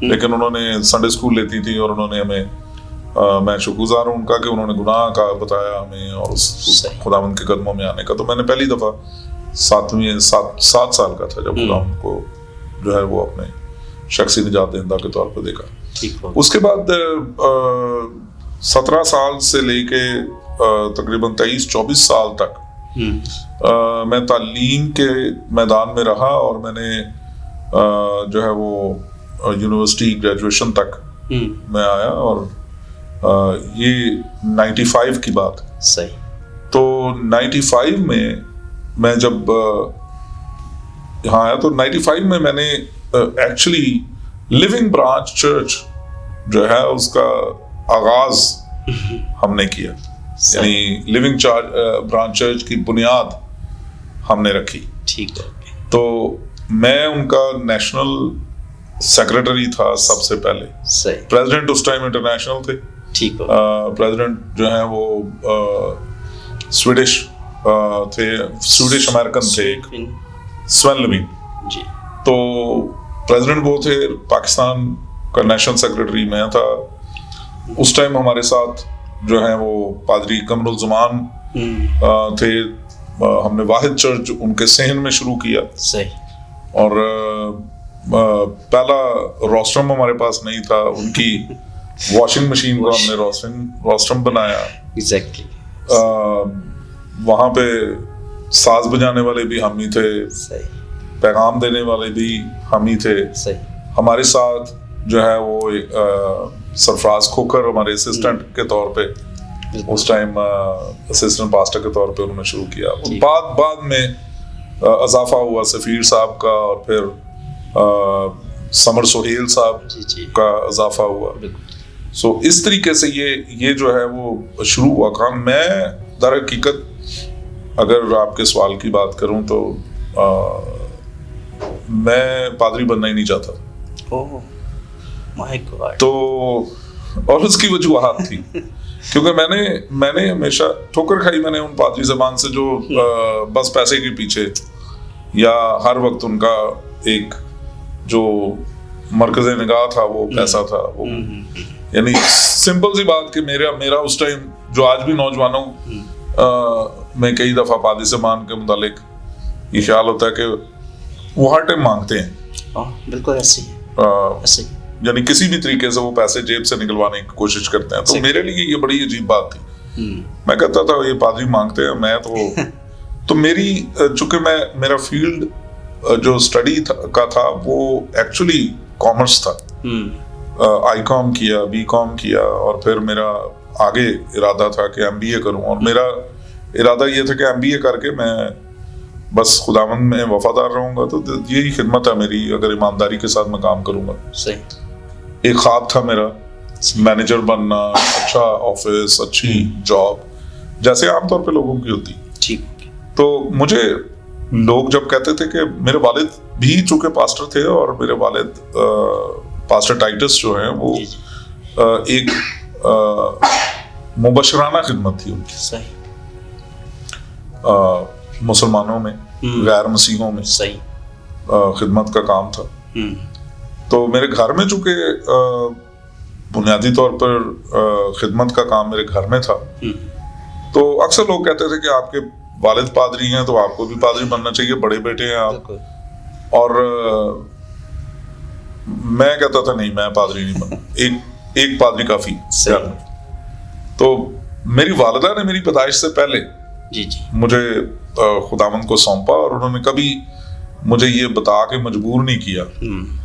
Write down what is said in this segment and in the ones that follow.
لیکن انہوں نے سنڈے اسکول لیتی تھی اور انہوں نے ہمیں میں شکر گزار ہوں ان کا کہ انہوں نے گناہ کا بتایا ہمیں اور اس خداوند کے قدموں میں آنے کا. تو میں نے پہلی دفعہ 7 سال کا تھا جب خداوند کو جو ہے وہ اپنے شخصی نجات دہندہ کے طور پہ دیکھا. اس کے بعد 17 سال سے لے کے تقریباً 23-24 سال تک میں تعلیم کے میدان میں رہا اور میں نے جو ہے وہ یونیورسٹی گریجویشن تک میں آیا اور یہ 95 کی بات. صحیح. تو 95 میں جب یہاں آیا تو 95 میں نے ایکچولی لیونگ برانچ چرچ جو ہے اس کا آغاز ہم نے کیا. یعنی لیونگ برانچ چرچ کی بنیاد ہم نے رکھی. ٹھیک ہے. تو میں ان کا نیشنل سیکرٹری تھا سب سے پہلے. صحیح. پریزیڈنٹ اس ٹائم انٹرنیشنل تھے. ٹھیک ہے. پریزیڈنٹ جو ہیں وہ سویڈش تھے, سویڈش امریکن تھے, سوین لوین. جی. تو پریزیڈنٹ وہ تھے. پاکستان کا نیشنل سیکرٹری میں تھا. اس ٹائم ہمارے ساتھ جو ہیں وہ پادری قمر الزمان تھے. ہم نے واحد چرچ ان کے صحن میں شروع کیا. صحیح. اور پہلا روسٹرم ہمارے پاس نہیں تھا. ان کی واشنگ مشین کو ہم نے روسٹرم بنایا. ایگزیکٹلی. وہاں پہ ساز بجانے والے بھی ہم ہی تھے. صحیح. پیغام دینے والے بھی ہم ہی تھے. صحیح. ہمارے ساتھ جو ہے وہ سرفراز کھوکر ہمارے اسسٹنٹ کے طور پہ اس ٹائم اسسٹنٹ پاسٹر کے طور پہ انہوں نے شروع کیا. بعد میں اضافہ ہوا سفیر صاحب کا اور پھر سمر سہیل صاحب کا اضافہ ہوا. سو اس طریقے سے یہ جو ہے وہ شروع ہوا کام. میں در حقیقت اگر آپ کے سوال کی بات کروں تو میں پادری بننا ہی نہیں چاہتا. تو اور اس کی وجوہات تھی کیونکہ میں نے ہمیشہ ٹھوکر کھائی میں نے ان پادری زبان سے جو بس پیسے کے پیچھے یا ہر وقت ان کا ایک جو مرکز نگاہ تھا وہ پیسہ تھا. وہ یعنی سمپل سی بات کہ میرا اس ٹائم جو آج بھی نوجوانوں میں کئی دفعہ پادری زبان کے متعلق یہ خیال ہوتا ہے کہ وہ ہر ٹائم مانگتے ہیں. بالکل ایسے یعنی کسی بھی طریقے سے وہ پیسے جیب سے نکلوانے کی کوشش کرتے ہیں. تو میرے لیے یہ بڑی عجیب بات تھی. میں کہتا تھا یہ پادری مانگتے ہیں, میں تو میری چونکہ میرا فیلڈ جو اسٹڈی کا تھا وہ ایکچولی کامرس تھا. آئی کام کیا, بی کام کیا اور پھر میرا آگے ارادہ تھا کہ ایم بی اے کروں. اور میرا ارادہ یہ تھا کہ ایم بی اے کر کے میں بس خداوند میں وفادار رہوں گا. تو یہی خدمت ہے میری اگر ایمانداری کے ساتھ میں کام کروں گا. صحیح. ایک خواب تھا میرا مینیجر بننا, اچھا آفس, اچھی جاب جیسے عام طور پہ لوگوں کی ہوتی. ٹھیک. تو مجھے لوگ جب کہتے تھے کہ میرے والد بھی چونکہ پاسٹر تھے اور میرے والد پاسٹر ٹائٹس جو ہیں وہ ایک مبشرانہ خدمت تھی ان کی. صحیح. مسلمانوں میں, غیر مسیحوں میں خدمت کا کام تھا. تو میرے گھر میں چونکہ بنیادی طور پر خدمت کا کام میرے گھر میں تھا تو اکثر لوگ کہتے تھے کہ آپ کے والد پادری ہیں تو آپ کو بھی پادری بننا چاہیے, بڑے بیٹے ہیں آپ. اور میں کہتا تھا نہیں, میں پادری نہیں بننا, ایک پادری کافی. تو میری والدہ نے میری پیدائش سے پہلے مجھے خداوند کو سونپا اور انہوں نے کبھی مجھے یہ بتا کے مجبور نہیں کیا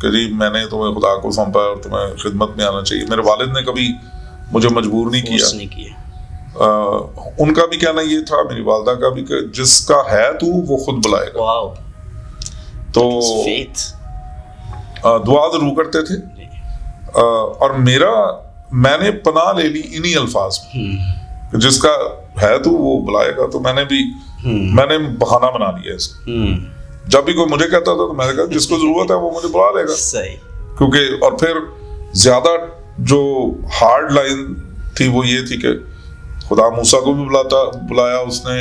کہ جی میں نے تمہیں خدا کو سونپا اور تمہیں خدمت میں آنا چاہیے. میرے والد نے کبھی مجھے مجبور نہیں کیا. ان کا بھی کہنا یہ تھا, میری والدہ کا بھی, کہ جس کا ہے تو وہ خود بلائے گا. تو دعا ضرور کرتے تھے اور میں نے پناہ لے لی انہی الفاظ میں, جس کا ہے تو وہ بلائے گا. تو میں نے بہانہ بنا لیا اسے. جب بھی کوئی مجھے کہتا تھا تو میں نے کہا جس کو ضرورت ہے وہ مجھے بلا لے گا. کیونکہ اور پھر زیادہ جو ہارڈ لائن تھی وہ یہ تھی کہ خدا موسیٰ کو بھی بلایا اس نے,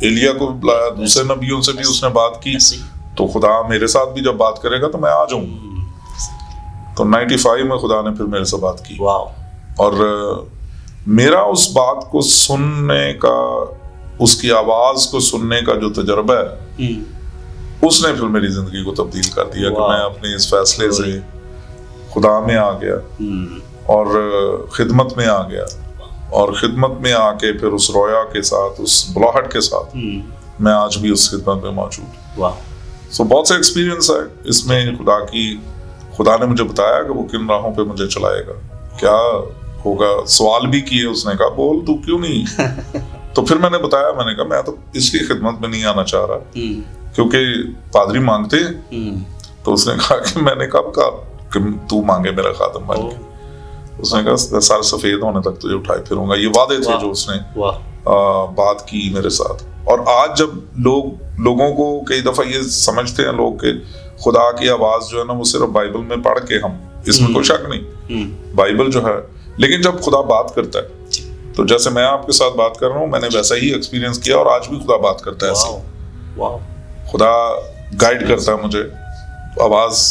ایلیا کو بھی بلایا, دوسرے نبیوں سے بھی اس نے بات کی. تو خدا میرے ساتھ بھی جب بات کرے گا تو میں آ جاؤں. تو 95 میں خدا نے پھر میرے سے بات کی. اور میرا اس بات کو سننے کا, اس کی آواز کو سننے کا جو تجربہ ہے, اس نے پھر میری زندگی کو تبدیل کر دیا کہ میں اپنے اس فیصلے سے خدا میں آ گیا اور خدمت میں آ گیا, اور خدمت میں آ کے پھر اس رویا کے ساتھ, اس بلاہٹ کے ساتھ میں آج بھی اس خدمت میں موجود ہوں. سو بہت سے ایکسپیرینس ہے اس میں. خدا نے مجھے بتایا کہ وہ کن راہوں پہ مجھے چلائے گا, کیا ہوگا. سوال بھی کیے, اس نے کہا بول تو کیوں نہیں. تو پھر میں نے بتایا, میں نے کہا میں تو اس کی خدمت میں نہیں آنا چاہ رہا کیونکہ پادری مانگتے ہیں. تو اس نے کہا کہ میں نے کب کہا کہ تو مانگے میرا خادم بن کے. اس نے کہا سر سفید ہونے تک تجھے اٹھائے پھروں گا. یہ وعدے تھے جو اس نے بات کی میرے ساتھ. اور آج جب لوگوں کو کئی دفعہ یہ سمجھتے ہیں لوگ کہ خدا کی آواز جو ہے نا وہ صرف بائبل میں پڑھ کے, ہم اس میں کوئی شک نہیں, بائبل جو ہے, لیکن جب خدا بات کرتا ہے تو جیسے میں آپ کے ساتھ بات کر رہا ہوں, میں نے ویسا ہی ایکسپیرینس کیا, اور آج بھی خدا بات کرتا ہے ایسے. خدا گائیڈ کرتا ہے مجھے, آواز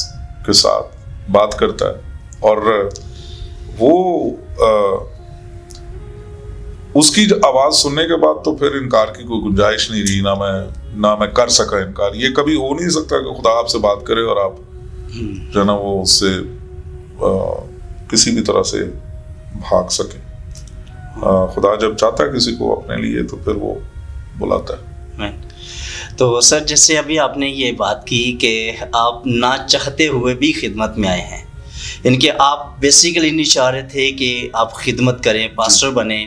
کے ساتھ بات کرتا ہے, اور وہ اس کی آواز سننے کے بعد تو پھر انکار کی کوئی گنجائش نہیں رہی, نہ میں کر سکا انکار. یہ کبھی ہو نہیں سکتا کہ خدا آپ سے بات کرے اور آپ جو ہے نا وہ اس سے کسی بھی طرح سے بھاگ سکے. خدا جب چاہتا ہے کسی کو اپنے لیے تو پھر وہ بلاتا ہے. تو سر جیسے ابھی آپ نے یہ بات کی کہ آپ نہ چاہتے ہوئے بھی خدمت میں آئے ہیں, یعنی کہ آپ بیسیکلی نہیں چاہ رہے تھے کہ آپ خدمت کریں, پاسٹر بنیں,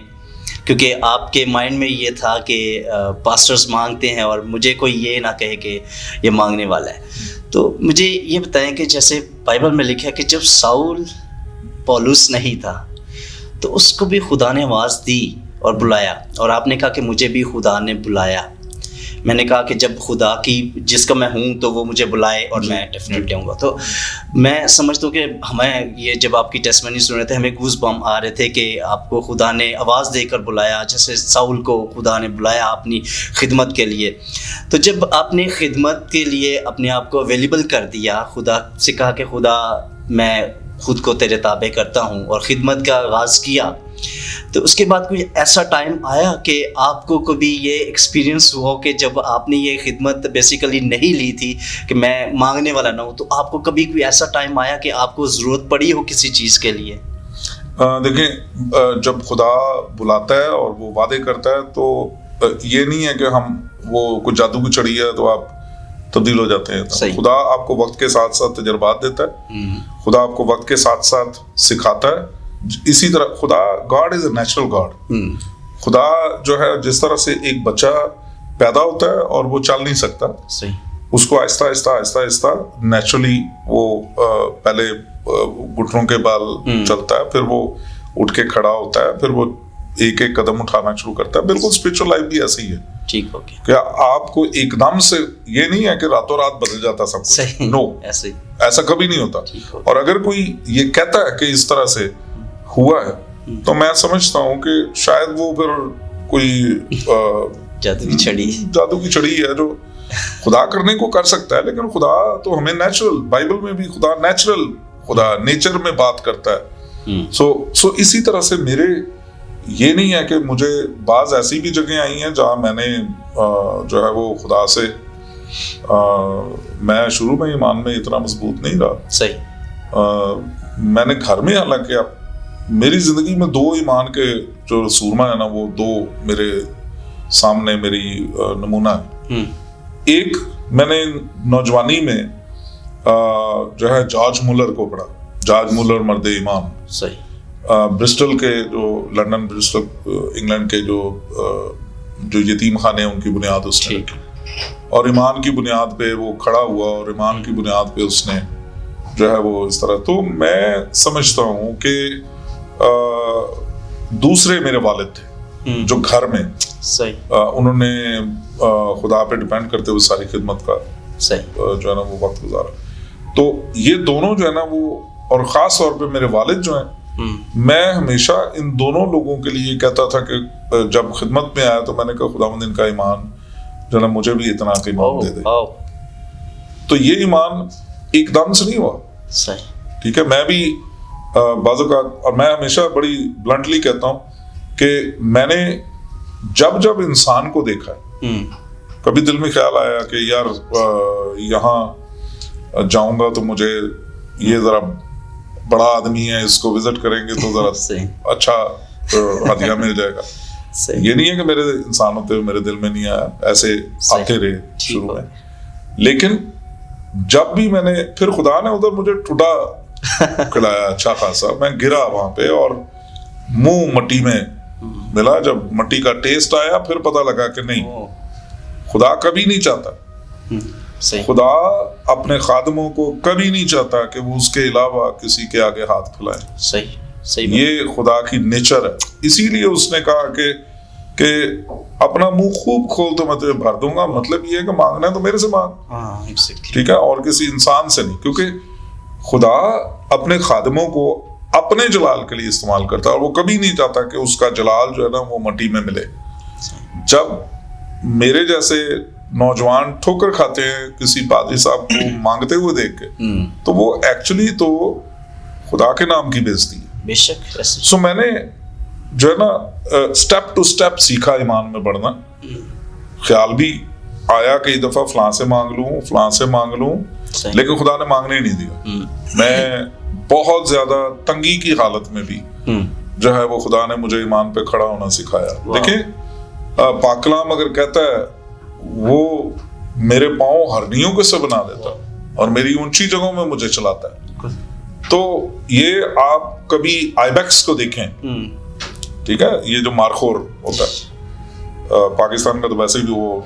کیونکہ آپ کے مائنڈ میں یہ تھا کہ پاسٹرز مانگتے ہیں اور مجھے کوئی یہ نہ کہے کہ یہ مانگنے والا ہے. تو مجھے یہ بتائیں کہ جیسے بائبل میں لکھا ہے کہ جب ساؤل پولس نہیں تھا تو اس کو بھی خدا نے آواز دی اور بلایا, اور آپ نے کہا کہ مجھے بھی خدا نے بلایا. میں نے کہا کہ جب خدا کی جس کا میں ہوں تو وہ مجھے بلائے اور میں ڈیفینیٹلی آؤں گا. تو میں سمجھتا ہوں کہ ہمیں یہ جب آپ کی ٹیسٹمنی سن رہے تھے ہمیں گوز بم آ رہے تھے کہ آپ کو خدا نے آواز دے کر بلایا, جیسے ساؤل کو خدا نے بلایا اپنی خدمت کے لیے. تو جب آپ نے خدمت کے لیے اپنے آپ کو اویلیبل کر دیا, خدا سے کہا کہ خدا میں خود کو تیرے تابع کرتا ہوں, اور خدمت کا آغاز کیا, تو اس کے بعد کوئی ایسا ٹائم آیا کہ آپ کو کبھی یہ ایکسپیرینس ہوا کہ جب آپ نے یہ خدمت بیسیکلی نہیں لی تھی کہ میں مانگنے والا نہ ہوں, تو آپ کو کبھی کوئی ایسا ٹائم آیا کہ آپ کو ضرورت پڑی ہو کسی چیز کے لیے؟ دیکھیں, جب خدا بلاتا ہے اور وہ وعدے کرتا ہے تو یہ نہیں ہے کہ ہم وہ کوئی جادو کی چڑی ہے تو آپ تبدیل ہو جاتے ہیں. خدا آپ کو وقت کے ساتھ ساتھ تجربات دیتا ہے, خدا آپ کو وقت کے ساتھ ساتھ سکھاتا ہے. اسی طرح خدا God is a natural God. خدا جو ہے جس طرح سے ایک بچہ پیدا ہوتا ہے اور وہ چل نہیں سکتا, اس کو آہستہ آہستہ آہستہ آہستہ نیچرلی وہ پہلے گھٹنوں کے بال چلتا ہے, پھر وہ اٹھ کے کھڑا ہوتا ہے, پھر وہ ایک ایک قدم اٹھانا شروع کرتا ہے. بالکل اسپرچل لائف بھی ایسے ہی ہے. ٹھیک اوکے, کہ آپ کو ایک دم سے یہ نہیں ہے کہ راتوں رات بدل جاتا سب کچھ. نو, ایسا کبھی نہیں ہوتا. اور اگر کوئی یہ کہتا ہے کہ اس طرح سے ہوا ہے تو میں سمجھتا ہوں کہ شاید وہ پھر کوئی جادو کی چھڑی ہے جو خدا کرنے کو کر سکتا ہے. لیکن خدا تو ہمیں نیچرل, بائبل میں بھی خدا نیچرل, خدا نیچر میں بات کرتا ہے. سو اسی طرح سے میرے یہ نہیں ہے کہ مجھے بعض ایسی بھی جگہیں آئی ہیں جہاں میں نے جو ہے وہ خدا سے میں شروع میں ایمان میں اتنا مضبوط نہیں رہا. میں نے گھر میں, حالانکہ میری زندگی میں 2 ایمان کے جو سورما ہے نا, وہ 2 میرے سامنے میری نمونہ ہے. ایک میں نے نوجوانی میں جو ہے جارج مولر کو پڑھا, جارج مولر مرد ایمان. برسٹل کے جو لنڈن برسٹل انگلینڈ کے جو یتیم خانے ہیں ان کی بنیاد اس نے رکھی, اور ایمان کی بنیاد پہ وہ کھڑا ہوا, اور ایمان کی بنیاد پہ اس نے جو ہے وہ اس طرح. تو میں سمجھتا ہوں کہ دوسرے میرے والد تھے جو گھر میں انہوں نے خدا پہ ڈیپینڈ کرتے ہوئے ساری خدمت کا جو ہے نا وہ وقت گزارا. تو یہ دونوں جو ہے نا وہ, اور خاص طور پہ میرے والد جو ہیں, میں ہمیشہ ان دونوں لوگوں کے لیے کہتا تھا کہ جب خدمت میں آیا تو میں نے کہا خداوند ان کا ایمان جو ہے نا مجھے بھی اتنا کا ایمان دے دے. تو یہ ایمان ایک دم سے نہیں ہوا, ٹھیک ہے. میں بھی بعض اوقات, اور میں ہمیشہ بڑی بلنٹلی کہتا ہوں کہ میں نے جب انسان کو دیکھا ہے, کبھی دل میں خیال آیا کہ یار یہاں جاؤں گا تو مجھے یہ ذرا بڑا آدمی ہے, اس کو وزٹ کریں گے تو ذرا اچھا ہدیہ مل جائے گا. یہ نہیں ہے کہ میرے انسان ہوتے ہوئے میرے دل میں نہیں آیا, ایسے آتے رہے شروع میں. لیکن جب بھی میں نے, پھر خدا نے ادھر مجھے ٹھڈا کھلایا اچھا خاصا, میں گرا وہاں پہ اور منہ مٹی میں ملا. جب مٹی کا ٹیسٹ آیا پھر پتا لگا کہ نہیں, خدا کبھی نہیں چاہتا, خدا اپنے خادموں کو کبھی نہیں چاہتا کہ وہ اس کے علاوہ کسی کے آگے ہاتھ پھیلائیں. یہ خدا کی نیچر ہے. اسی لیے اس نے کہا کہ اپنا منہ خوب کھول تو میں تجھے بھر دوں گا. مطلب یہ ہے کہ مانگنا ہے تو میرے سے مانگ, ٹھیک ہے, اور کسی انسان سے نہیں. کیونکہ خدا اپنے خادموں کو اپنے جلال کے لیے استعمال کرتا ہے, اور وہ کبھی نہیں چاہتا کہ اس کا جلال جو ہے نا وہ مٹی میں ملے. جب میرے جیسے نوجوان ٹھوکر کھاتے ہیں کسی پادری صاحب کو مانگتے ہوئے دیکھ کے, تو وہ ایکچولی تو خدا کے نام کی بےزتی ہے. بے شک. سو میں نے جو ہے نا سٹیپ ٹو سٹیپ سیکھا ایمان میں بڑھنا. خیال بھی آیا کئی دفعہ فلاں سے مانگ لوں, لیکن خدا نے مانگنے ہی نہیں دیا. میں بہت زیادہ تنگی کی حالت میں بھی جو ہے وہ خدا نے مجھے ایمان پہ کھڑا ہونا سکھایا. دیکھیں پاک کلام اگر کہتا ہے وہ میرے پاؤں ہرنیوں کے سے بنا دیتا اور میری اونچی جگہوں میں مجھے چلاتا ہے. تو یہ آپ کبھی آئیبیکس کو دیکھیں, ٹھیک ہے, یہ جو مارخور ہوتا ہے پاکستان کا, تو ویسے بھی وہ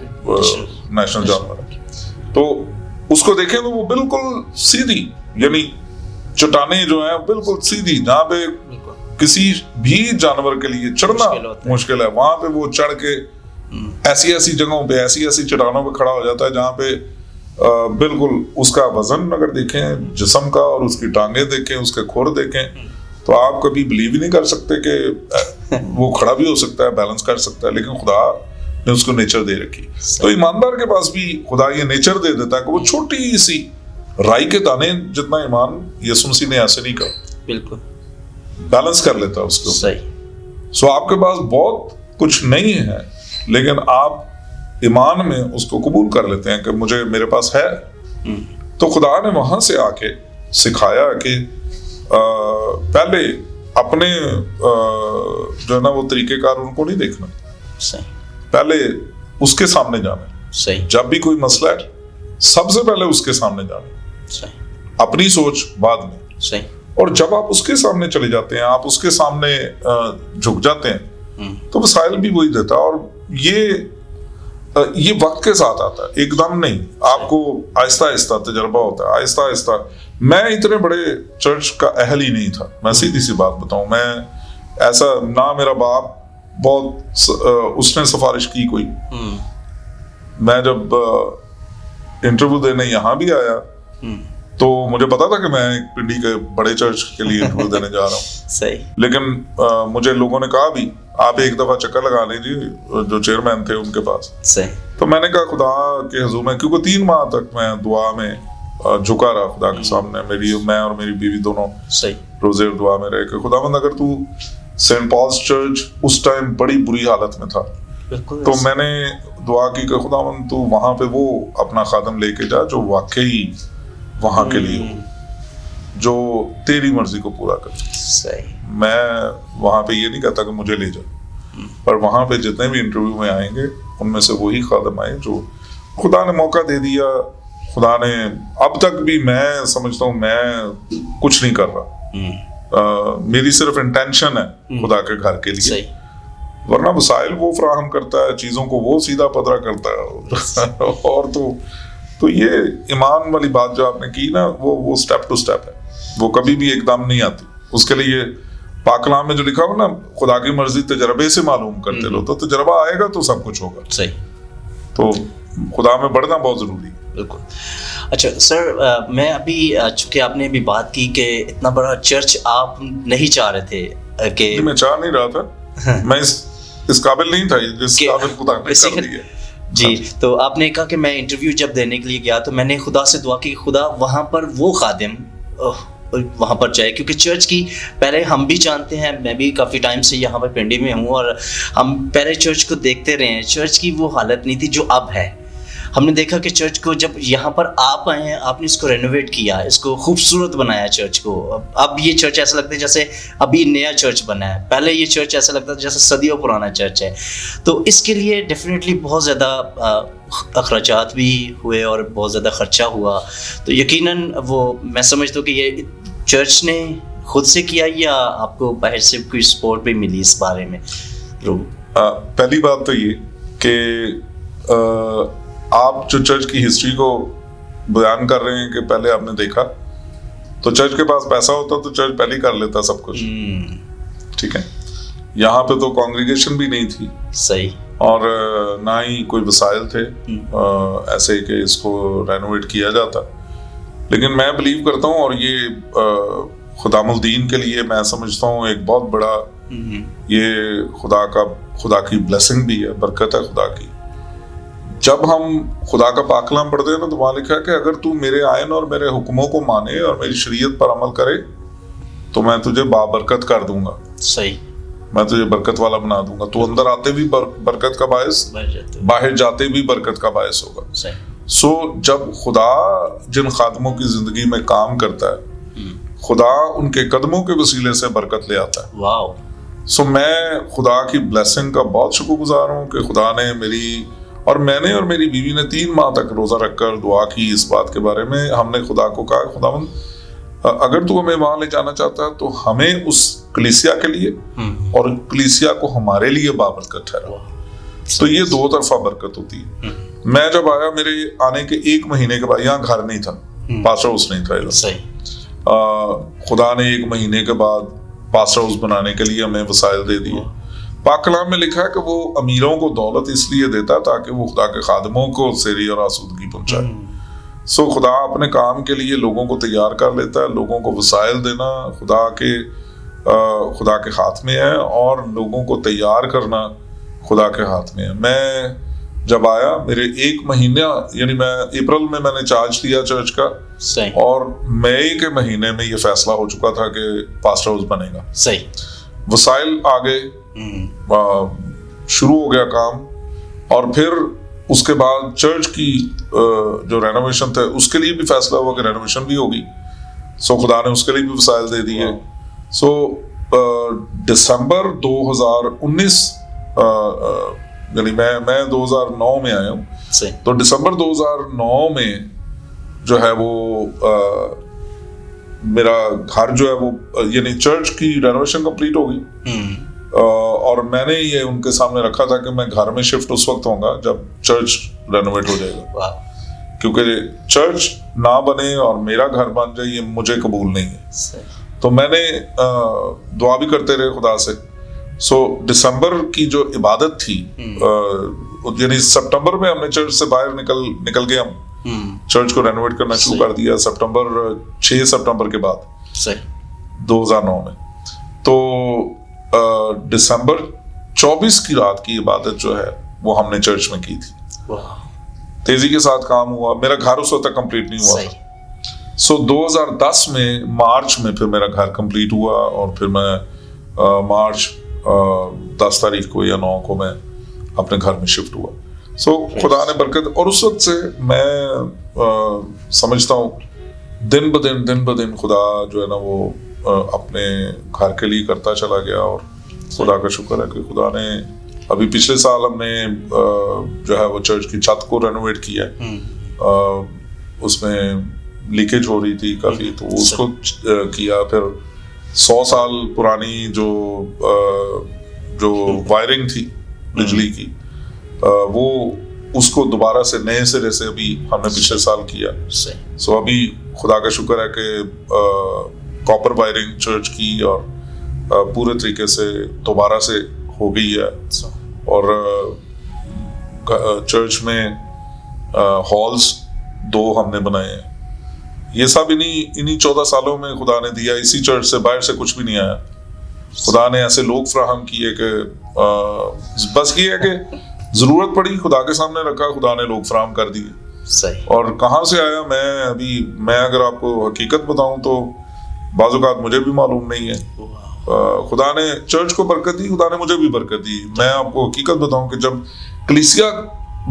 نیشنل جانور ہے, تو اس کو دیکھیں تو وہ بالکل سیدھی, یعنی چٹانیں جو ہیں بالکل سیدھی, جہاں پہ کسی بھی جانور کے لیے چڑھنا مشکل ہے, وہاں پہ وہ چڑھ کے ایسی جگہوں پہ, ایسی چٹانوں پہ کھڑا ہو جاتا ہے جہاں پہ بالکل اس کا وزن اگر دیکھیں جسم کا, اور اس کی ٹانگیں دیکھیں, اس کے کھور دیکھیں, تو آپ کبھی بلیو ہی نہیں کر سکتے کہ وہ کھڑا بھی ہو سکتا ہے, بیلنس کر سکتا ہے. لیکن خدا نے اس کو نیچر دے رکھی. تو ایماندار کے پاس بھی خدا یہ نیچر دے دیتا ہے کہ وہ چھوٹی سی رائی کے دانے جتنا ایمان یسوع مسیح نے ایسے نہیں کہا, بالکل بیلنس کر لیتا ہے اس کو. سو آپ کے پاس بہت کچھ نہیں ہے, لیکن آپ ایمان میں اس کو قبول کر لیتے ہیں کہ میرے پاس ہے. تو خدا نے وہاں سے آ کے سکھایا کہ پہلے اپنے جو ہے نا وہ طریقہ کار ان کو نہیں دیکھنا, پہلے اس کے سامنے جانا. جب بھی کوئی مسئلہ ہے سب سے پہلے اس کے سامنے جانا, اپنی سوچ بعد میں. اور جب آپ اس کے سامنے چلے جاتے ہیں, آپ اس کے سامنے جھک جاتے ہیں, تو وسائل بھی وہی دیتا ہے. اور یہ وقت کے ساتھ آتا ہے, ایک دم نہیں. آپ کو آہستہ آہستہ تجربہ ہوتا ہے, آہستہ آہستہ. میں اتنے بڑے چرچ کا اہل ہی نہیں تھا, میں سیدھی سی بات بتاؤں. میں ایسا نہ, میرا باپ بہت اس نے سفارش کی کوئی. میں جب انٹرویو دینے یہاں بھی آیا تو مجھے پتا تھا کہ میں ایک پنڈی کے بڑے چرچ کے لیے انٹرویو دینے جا رہا ہوں. لیکن مجھے لوگوں نے کہا بھی آپ ایک دفعہ چکر لگا لیجیے جو چیئرمین تھے ان کے پاس. تو میں نے کہا خدا کے حضور میں, کیونکہ 3 ماہ تک میں دعا میں جھکا رہا خدا کے سامنے. میں اور میری بیوی دونوں روزے اور دعا میں رہے کہ خداوند اگر تو سینٹ پالس چرچ اس ٹائم بڑی بری حالت میں تھا, تو میں نے دعا کی کہ خداوند تو وہاں پہ وہ اپنا خادم لے کے جا جو واقعی وہاں کے لیے ہو, جو تیری مرضی کو پورا کر. میں وہاں پہ یہ نہیں کہتا کہ مجھے لے جا, پر وہاں پہ جتنے بھی انٹرویو میں آئیں گے ان میں سے وہی خادم آئے جو خدا نے موقع دے دیا. خدا نے اب تک بھی, میں سمجھتا ہوں میں کچھ نہیں کر رہا, میری صرف انٹینشن ہے خدا کے گھر کے لیے, ورنہ وسائل وہ فراہم کرتا ہے, چیزوں کو وہ سیدھا پدرا کرتا ہے. اور تو یہ ایمان والی بات جو آپ نے کی نا, وہ سٹیپ ٹو سٹیپ ہے, وہ کبھی بھی ایک دم نہیں آتی. اس کے لیے پاک کلام میں جو لکھا ہو نا, خدا کی مرضی تجربے سے معلوم کرتے لو, تو تجربہ آئے گا تو سب کچھ ہوگا. تو خدا میں بڑھنا بہت ضروری ہے. بالکل. اچھا سر, میں ابھی چونکہ آپ نے ابھی بات کی کہ اتنا بڑا چرچ آپ نہیں چاہ رہے تھے کہ, میں چاہ نہیں رہا تھا, میں اس قابل نہیں تھا جس قابل خدا نے کر دیا. جی, تو آپ نے کہا کہ میں انٹرویو جب دینے کے لیے گیا تو میں نے خدا سے دعا کی, خدا وہاں پر وہ خادم وہاں پر جائے, کیونکہ چرچ کی پہلے ہم بھی جانتے ہیں, میں بھی کافی ٹائم سے یہاں پر پنڈی میں ہوں, اور ہم پہلے چرچ کو دیکھتے رہے ہیں. چرچ کی وہ حالت نہیں تھی جو اب ہے. ہم نے دیکھا کہ چرچ کو جب یہاں پر آپ آئے ہیں, آپ نے اس کو رینوویٹ کیا, اس کو خوبصورت بنایا چرچ کو. اب یہ چرچ ایسا لگتا ہے جیسے ابھی نیا چرچ بنا ہے. پہلے یہ چرچ ایسا لگتا تھا جیسے صدیوں پرانا چرچ ہے. تو اس کے لیے ڈیفینیٹلی بہت زیادہ اخراجات بھی ہوئے اور بہت زیادہ خرچہ ہوا. تو یقیناً وہ میں سمجھتا ہوں کہ یہ چرچ نے خود سے کیا یا آپ کو باہر سے کوئی سپورٹ بھی ملی اس بارے میں؟ پہلی بات تو یہ کہ آپ جو چرچ کی ہسٹری کو بیان کر رہے ہیں کہ پہلے آپ نے دیکھا تو چرچ کے پاس پیسہ ہوتا تو چرچ پہلے کر لیتا سب کچھ. ٹھیک ہے, یہاں پہ تو کانگریگیشن بھی نہیں تھی, صحیح, اور نہ ہی کوئی وسائل تھے ایسے کہ اس کو رینوویٹ کیا جاتا. لیکن میں بلیو کرتا ہوں, اور یہ خدام الدین کے لیے میں سمجھتا ہوں ایک بہت بڑا یہ خدا کی بلیسنگ بھی ہے, برکت ہے خدا کی. جب ہم خدا کا پاک کلام پڑھتے ہیں نا تو وہاں لکھا ہے کہ اگر تو میرے آئین اور میرے حکموں کو مانے اور میری شریعت پر عمل کرے تو میں تجھے بابرکت کر دوں گا. صحیح, میں تجھے برکت والا بنا دوں گا. تو اندر آتے بھی برکت کا باعث, باہر جاتے بھی برکت کا باعث ہوگا. سو جب خدا جن خادموں کی زندگی میں کام کرتا ہے, خدا ان کے قدموں کے وسیلے سے برکت لے آتا ہے. واو. سو میں خدا کی بلیسنگ کا بہت شکر گزار ہوں کہ خدا نے میں نے اور میری بیوی نے 3 ماہ تک روزہ رکھ کر دعا کی اس بات کے بارے میں. ہم نے خدا کو کہا, خداوند اگر تو ہمیں وہاں لے جانا چاہتا ہے تو ہمیں اس کلیسیا کے لیے اور کلیسیا کو ہمارے لیے بابرکت ٹھہرا. تو یہ 2 طرفہ برکت ہوتی ہے. میں جب آیا, میرے آنے کے 1 مہینے کے بعد, یہاں گھر نہیں تھا, پاسٹر ہاؤس نہیں تھا. خدا نے 1 مہینے کے بعد پاسٹر ہاؤس بنانے کے لیے ہمیں وسائل دے دیے. پاک کلام میں لکھا ہے کہ وہ امیروں کو دولت اس لیے دیتا تاکہ وہ خدا کے خادموں کو سیری اور آسودگی پہنچائے. سو خدا اپنے کام کے لیے لوگوں کو تیار کر لیتا ہے. لوگوں کو وسائل دینا خدا کے ہاتھ میں ہے, اور لوگوں کو تیار کرنا خدا کے ہاتھ میں ہے. میں جب آیا, میرے 1 مہینہ یعنی میں اپریل میں نے چارج لیا چرچ کا, اور مئی کے مہینے میں یہ فیصلہ ہو چکا تھا کہ پاسٹر ہاؤس بنے گا. صحیح, وسائل آ گئے, شروع ہو گیا کام. اور پھر اس کے بعد چرچ کی جو رینوویشن تھے اس کے لیے بھی فیصلہ ہوا کہ رینوویشن بھی ہوگی. سو خدا نے اس کے لیے بھی وسائل دے دیے. سو دسمبر 2019 یعنی میں 2009 میں آیا ہوں, تو دسمبر 2009 میں جو ہے وہ میرا گھر جو ہے وہ یعنی چرچ کی رینوویشن کمپلیٹ ہوگی, اور میں نے یہ ان کے سامنے رکھا تھا کہ میں گھر میں شفٹ اس وقت ہوں گا جب چرچ رینوویٹ ہو جائے گا, کیونکہ چرچ نہ بنے اور میرا گھر بن جائے یہ مجھے قبول نہیں ہے. تو میں نے دعا بھی کرتے رہے خدا سے. سو دسمبر کی جو عبادت تھی, یعنی سپٹمبر میں ہم نے چرچ سے باہر نکل گئے, ہم چرچ کو رینوویٹ کرنا شروع کر دیا 6 سپٹمبر کے بعد 2009 میں. تو دسمبر 24 کی رات کی عبادت جو ہے وہ ہم نے چرچ میں کی تھی. تیزی کے ساتھ کام ہوا, میرا گھر اس وقت تک کمپلیٹ نہیں ہوا تھا. سو 2010 میں مارچ میں پھر میرا گھر کمپلیٹ ہوا, اور پھر میں مارچ 10 تاریخ کو یا 9 کو میں اپنے گھر میں شفٹ ہوا. سو خدا نے برکت, اور اس وقت سے میں سمجھتا ہوں دن بدن خدا جو ہے نا وہ اپنے گھر کے لیے کرتا چلا گیا. اور خدا کا شکر ہے کہ خدا نے ابھی پچھلے سال ہم نے جو ہے وہ چرچ کی چھت کو رینوویٹ کیا ہے. اس میں لیکیج ہو رہی تھی کافی, تو اس کو کیا. پھر 100 سال پرانی جو وائرنگ تھی بجلی کی, وہ اس کو دوبارہ سے نئے سرے سے ابھی ہم نے پچھلے سال کیا. سو ابھی خدا کا شکر ہے کہ کاپر وائرنگ چرچ کی اور پورے طریقے سے دوبارہ سے ہو گئی ہے. اور چرچ میں ہالز 2 ہم نے بنائے ہیں. یہ سب انہی 14 سالوں میں خدا نے دیا. اسی چرچ سے باہر سے کچھ بھی نہیں آیا. خدا نے ایسے لوگ فراہم کیے کہ بس یہ ہے کہ ضرورت پڑی خدا کے سامنے رکھا, خدا نے لوگ فراہم کر دیے. اور کہاں سے آیا, میں اگر آپ کو حقیقت بتاؤں تو بعض اوقات مجھے بھی معلوم نہیں ہے. خدا نے چرچ کو برکت دی, خدا نے مجھے بھی برکت دی. میں آپ کو حقیقت بتاؤں کہ جب کلیسیا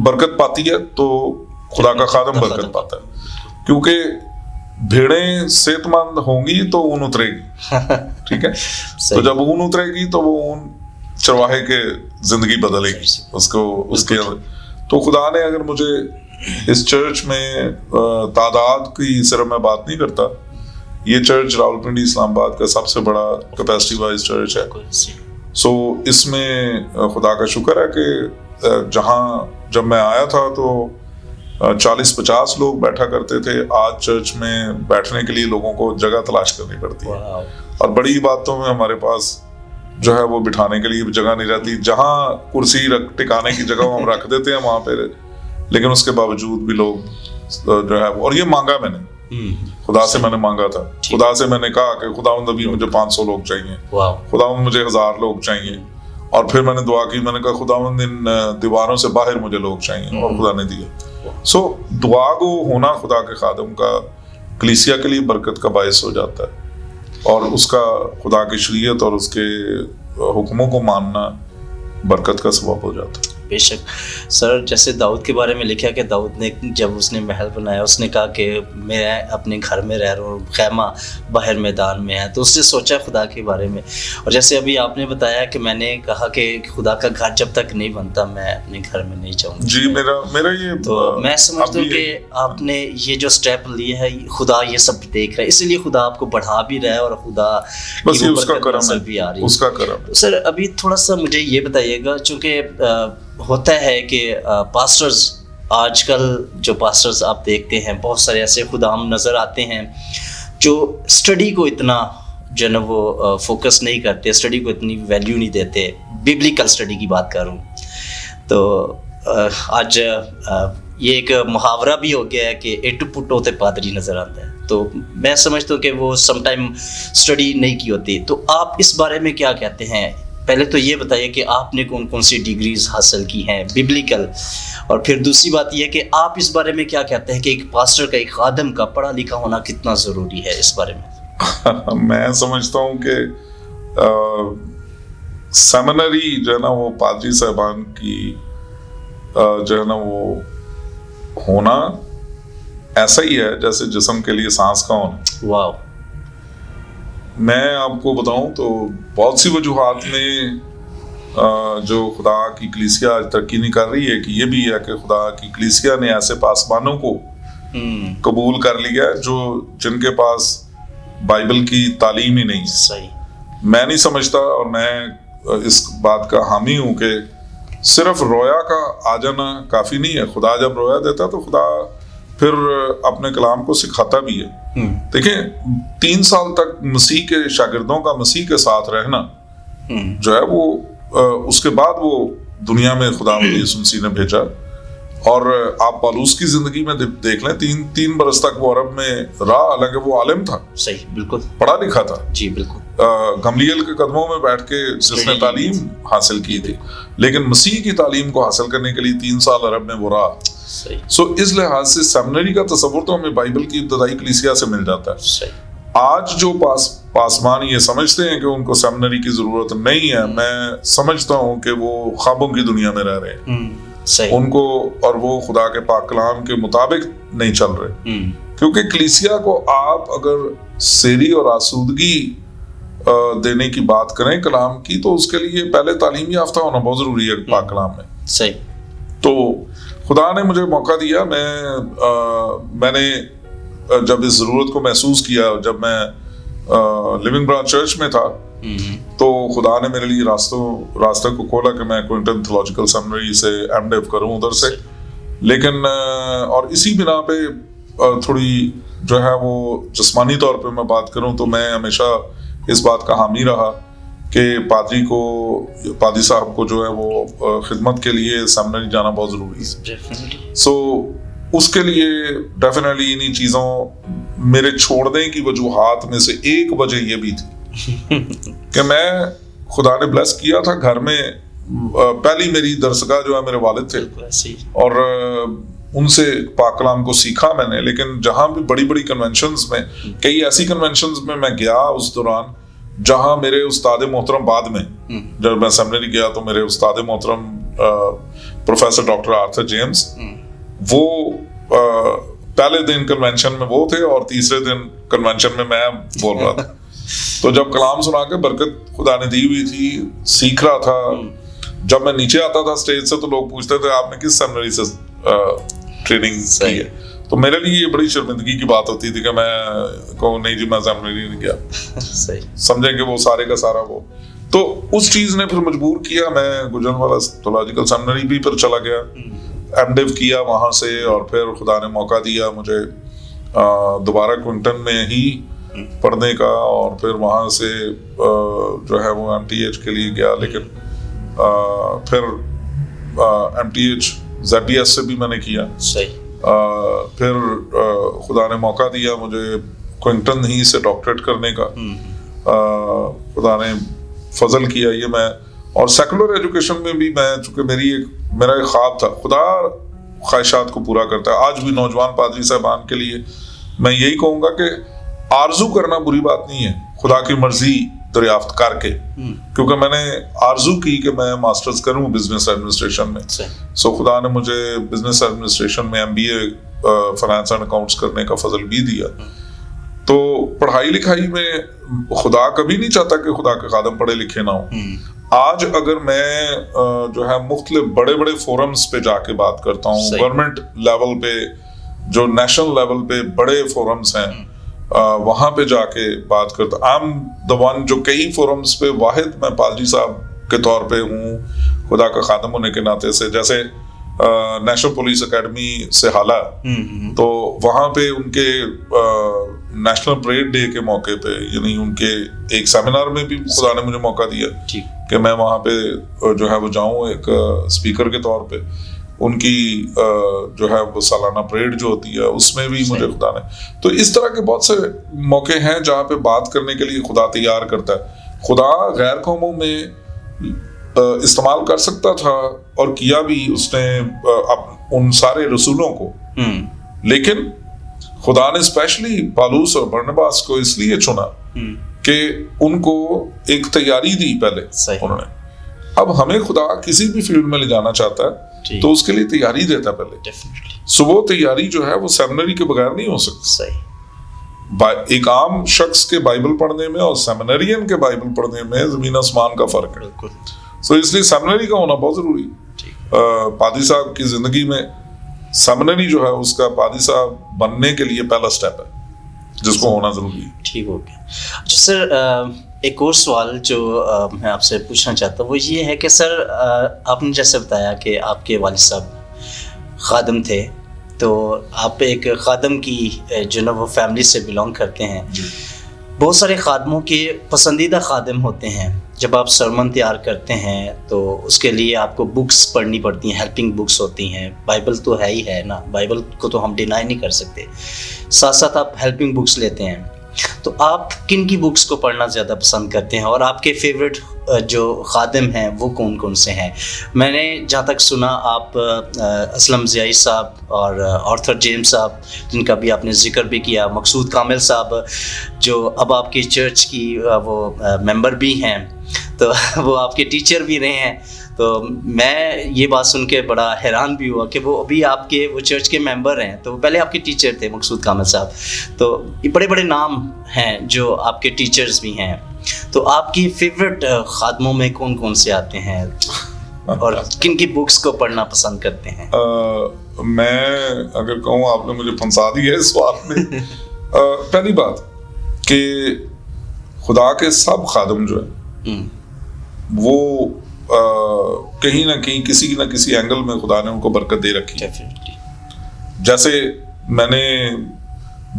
برکت پاتی ہے تو خدا کا خادم برکت پاتا ہے, کیونکہ بھیڑیں صحت مند ہوں گی تو اون اترے گی, ٹھیک ہے. تو جب اون اترے گی تو وہ اون چرواہے کے زندگی بدلے گی اس کو, اس کے. تو خدا نے اگر مجھے اس چرچ میں تعداد کی صرف میں بات نہیں کرتا, یہ چرچ راولپنڈی اسلام آباد کا سب سے بڑا کیپیسٹی وائز چرچ ہے. سو اس میں خدا کا شکر ہے کہ جہاں جب میں آیا تھا تو 40-50 لوگ بیٹھا کرتے تھے, آج چرچ میں بیٹھنے کے لیے لوگوں کو جگہ تلاش کرنی پڑتی ہے, اور بڑی باتوں میں ہمارے پاس جو ہے وہ بٹھانے کے لیے جگہ نہیں رہتی. جہاں کرسی ٹکانے کی جگہ ہم رکھ دیتے ہیں وہاں پہ, لیکن اس کے باوجود بھی لوگ جو ہے, اور یہ مانگا میں نے خدا سے, میں نے مانگا تھا خدا سے, میں نے کہا کہ خداوند ابھی مجھے 500 لوگ چاہیے, خداوند مجھے 1000 لوگ چاہیے, اور پھر میں نے دعا کی, میں نے کہا خداوند ان دیواروں سے باہر مجھے لوگ چاہیے, اور خدا نے دیا. سو دعا کو ہونا خدا کے خادم کا کلیسیا کے لیے برکت کا باعث ہو جاتا ہے, اور اس کا خدا کی شریعت اور اس کے حکموں کو ماننا برکت کا سبب ہو جاتا ہے. بے شک سر, جیسے داؤد کے بارے میں لکھا کہ داؤد نے جب اس نے محل بنایا اس نے کہا کہ میں اپنے گھر میں رہ رہا ہوں, خیمہ باہر میدان میں ہے, تو اس نے سوچا خدا کے بارے میں. اور جیسے ابھی آپ نے بتایا کہ میں نے کہا کہ خدا کا گھر جب تک نہیں بنتا میں اپنے گھر میں نہیں جاؤں گا. جی میرا یہ, تو میں سمجھتا ہوں کہ آپ نے یہ جو سٹیپ لیا ہے خدا یہ سب دیکھ رہا ہے, اسی لیے خدا آپ کو بڑھا بھی رہا ہے, اور خدا بس اس کا کرم بھی آ رہی ہے, اس کا کرم. سر ابھی تھوڑا سا مجھے یہ بتائیے گا, چونکہ ہوتا ہے کہ پاسٹرز آج کل جو پاسٹرز آپ دیکھتے ہیں بہت سارے ایسے خدام نظر آتے ہیں جو اسٹڈی کو اتنا جو نا وہ فوکس نہیں کرتے, اسٹڈی کو اتنی ویلیو نہیں دیتے. بیبلیکل اسٹڈی کی بات کر رہا ہوں. تو آج یہ ایک محاورہ بھی ہو گیا ہے کہ ایٹو پٹ ہوتے پادری نظر آتا ہے, تو میں سمجھتا ہوں کہ وہ سم ٹائم اسٹڈی نہیں کی ہوتی. تو آپ اس بارے میں کیا کہتے ہیں؟ پہلے تو یہ بتائیے کہ آپ نے کون کون سی ڈگریز حاصل کی ہیں بیبلیکل, اور پھر دوسری بات یہ کہ آپ اس بارے میں کیا کہتے ہیں کہ ایک پاسٹر کا, ایک خادم کا پڑھا لکھا ہونا کتنا ضروری ہے اس بارے میں؟ میں سمجھتا ہوں کہ سیمنری جو ہے نا وہ پادری صاحبان کی جو ہے نا وہ ہونا ایسا ہی ہے جیسے جسم کے لیے سانس کا ہونا. واو. میں آپ کو بتاؤں تو بہت سی وجوہات میں جو خدا کی کلیسیا آج ترقی نہیں کر رہی ہے, کہ یہ بھی ہے کہ خدا کی کلیسیا نے ایسے پاسبانوں کو قبول کر لیا ہے جو جن کے پاس بائبل کی تعلیم ہی نہیں ہے. صحیح. میں نہیں سمجھتا, اور میں اس بات کا حامی ہوں کہ صرف رویا کا آ جانا کافی نہیں ہے. خدا جب رویا دیتا تو خدا پھر اپنے کلام کو سکھاتا بھی ہے. دیکھیں 3 سال تک مسیح کے شاگردوں کا مسیح کے ساتھ رہنا جو ہے وہ اس کے بعد وہ دنیا میں خدا یسوع مسیح نے بھیجا. اور آپ پالوس کی زندگی میں دیکھ لیں, 3 برس تک وہ عرب میں رہا, حالانکہ وہ عالم تھا. صحیح, بالکل پڑھا لکھا تھا. جی بالکل. گملیل کے قدموں میں بیٹھ کے جس نے تعلیم حاصل کی تھی, لیکن مسیح کی تعلیم کو حاصل کرنے کے لیے 3 سال عرب میں وہ رہا. سو اس لحاظ سے سیمنری کا تصور تو ہمیں بائبل کی ابتدائی کلیسیا سے مل جاتا ہے. آج جو پاسبان یہ سمجھتے ہیں کہ ان کو سیمنری کی ضرورت نہیں ہے, میں سمجھتا ہوں کہ وہ خوابوں کی دنیا میں رہ رہے ہیں. ان کو, اور وہ خدا کے پاک کلام کے مطابق نہیں چل رہے. کیونکہ کلیسیا کو آپ اگر سیری اور آسودگی دینے کی بات کریں کلام کی, تو اس کے لیے پہلے تعلیم یافتہ ہونا بہت ضروری ہے پاک کلام میں. صحیح. تو خدا نے مجھے موقع دیا, میں نے جب اس ضرورت کو محسوس کیا, جب میں لیونگ برانچ چرچ میں تھا, تو خدا نے میرے لیے راستہ کو کھولا کہ میں کوئنٹن تھیولوجیکل سیمنری سے ایم ڈیو کروں ادھر سے. لیکن اور اسی بنا پہ تھوڑی جو ہے وہ جسمانی طور پہ میں بات کروں تو میں ہمیشہ اس بات کا حامی رہا کہ پادری صاحب کو جو ہے وہ خدمت کے لیے سیمنری جانا بہت ضروری ہے. سو اس کے لیے ڈیفینیٹلی انہی چیزوں میرے چھوڑنے کی وجوہات میں سے ایک وجہ یہ بھی تھی کہ میں, خدا نے بلیس کیا تھا گھر میں, پہلی میری درسگاہ جو ہے میرے والد تھے, اور ان سے پاک کلام کو سیکھا میں نے. لیکن جہاں بھی بڑی بڑی کنونشنز میں, کئی ایسی کنونشنز میں گیا اس دوران جہاں میرے استاد محترم, بعد میں جب میں سیمنری گیا تو میرے استاد محترم پروفیسر ڈاکٹر آرتھر جیمز, وہ پہلے دن کنونشن میں وہ تھے اور تیسرے دن کنونشن میں بول رہا تھا. تو جب کلام سنا کے برکت خدا نے دی ہوئی تھی, سیکھ رہا تھا, جب میں نیچے آتا تھا اسٹیج سے تو لوگ پوچھتے تھے آپ نے کس سیمنری سے ٹریننگ کی ہے, تو میرے لیے یہ بڑی شرمندگی کی بات ہوتی تھی کہ میں کہوں نہیں جی میں سیمنری نہیں گیا, سمجھیں کہ وہ سارے کا سارا وہ. تو اس چیز نے پھر مجبور کیا, میں گجرانوالہ تھیولوجیکل سیمنری بھی پھر چلا گیا, ایم ڈیو کیا وہاں سے, اور پھر خدا نے موقع دیا مجھے دوبارہ کوئنٹن میں ہی پڑھنے کا, اور پھر وہاں سے جو ہے وہ ایم ٹی ایچ کے لیے گیا. لیکن پھر M T H Z B S سے بھی میں نے کیا. پھر خدا نے موقع دیا مجھے کوئنٹن ہی سے ڈاکٹریٹ کرنے کا, خدا نے فضل کیا یہ میں. اور سیکولر ایجوکیشن میں بھی میں, چونکہ میرا ایک خواب تھا, خدا خواہشات کو پورا کرتا ہے. آج بھی نوجوان پادری صاحبان کے لیے میں یہی کہوں گا کہ آرزو کرنا بری بات نہیں ہے, خدا کی مرضی دریافت کر کے, کیونکہ میں نے آرزو کی کہ میں ماسٹرز کروں بزنس ایڈمنسٹریشن میں. سو خدا نے مجھے بزنس ایڈمنسٹریشن میں M B A finance and accounts کرنے کا فضل بھی دیا. تو پڑھائی لکھائی میں خدا کبھی نہیں چاہتا کہ خدا کے خادم پڑھے لکھے نہ ہوں. آج اگر میں جو ہے مختلف بڑے بڑے فورمز پہ جا کے بات کرتا ہوں, گورنمنٹ لیول پہ, جو نیشنل لیول پہ بڑے فورمز ہیں, وہاں پہ جا کے بات کرتا, آئی ایم دا ون جو کئی فورمز پہ واحد میں پادری صاحب کے طور پہ ہوں خدا کا خادم ہونے کے ناطے سے. جیسے نیشنل پولیس اکیڈمی سے حالہ, تو وہاں پہ ان کے نیشنل پریڈ ڈے کے موقع پہ, یعنی ان کے ایک سیمینار میں بھی خدا نے مجھے موقع دیا کہ میں وہاں پہ جو ہے وہ جاؤں ایک اسپیکر کے طور پہ. ان کی جو ہے وہ سالانہ پریڈ جو ہوتی ہے اس میں بھی مجھے خدا نے. تو اس طرح کے بہت سے موقع ہیں جہاں پہ بات کرنے کے لیے خدا تیار کرتا ہے. خدا غیر قوموں میں استعمال کر سکتا تھا اور کیا بھی اس نے ان سارے رسولوں کو, لیکن خدا نے اسپیشلی پالوس اور برنباس کو اس لیے چنا کہ ان کو ایک تیاری دی پہلے انہوں نے. اب ہمیں خدا کسی بھی فیلڈ میں لے جانا چاہتا ہے تو اس کے لیے تیاری دیتا پہلے. سو وہ تیاری جو ہے وہ سیمنری کے بغیر نہیں ہو سکتی. ایک عام شخص کے بائبل پڑھنے میں اور سیمنرین کے بائبل پڑھنے میں زمین آسمان کا فرق ہے. سو اس لیے سیمنری کا ہونا بہت ضروری ہے. پادری صاحب کی زندگی میں سیمنری جو ہے اس کا پادری صاحب بننے کے لیے پہلا سٹیپ ہے جس کو ہونا ضروری ہے. ٹھیک ہو گیا. اچھا سر, ایک اور سوال جو میں آپ سے پوچھنا چاہتا ہوں وہ یہ ہے کہ سر آپ نے جیسے بتایا کہ آپ کے والد صاحب خادم تھے, تو آپ ایک خادم کی جو نا وہ فیملی سے بلانگ کرتے ہیں. بہت سارے خادموں کے پسندیدہ خادم ہوتے ہیں. جب آپ سرمن تیار کرتے ہیں تو اس کے لیے آپ کو بکس پڑھنی پڑتی ہیں, ہیلپنگ بکس ہوتی ہیں. بائبل تو ہے ہی ہے نا, بائبل کو تو ہم ڈینائی نہیں کر سکتے. ساتھ ساتھ آپ ہیلپنگ بکس لیتے ہیں. تو آپ کن کی بکس کو پڑھنا زیادہ پسند کرتے ہیں, اور آپ کے فیوریٹ جو خادم ہیں وہ کون کون سے ہیں؟ میں نے جہاں تک سنا آپ اسلم ضیائی صاحب اور آرتھر جیمز صاحب, جن کا بھی آپ نے ذکر بھی کیا, مقصود کامل صاحب جو اب آپ کی چرچ کی وہ ممبر بھی ہیں, تو وہ آپ کے ٹیچر بھی رہے ہیں. تو میں یہ بات سن کے بڑا حیران بھی ہوا کہ وہ ابھی آپ کے وہ چرچ کے ممبر ہیں, تو پہلے آپ کے ٹیچر تھے مقصود کامل صاحب. تو یہ بڑے بڑے نام ہیں جو آپ کے ٹیچرز بھی ہیں. تو آپ کی فیوریٹ خادموں میں کون کون سے آتے ہیں اور کن کی بکس کو پڑھنا پسند کرتے ہیں؟ میں اگر کہوں, آپ نے مجھے پھنسا دی ہے اس سوال میں. پہلی بات کہ خدا کے سب خادم جو ہے وہ کہیں نہ کہیں کسی نہ کسی اینگل میں خدا نے ان کو برکت دے رکھی ہے. جیسے میں نے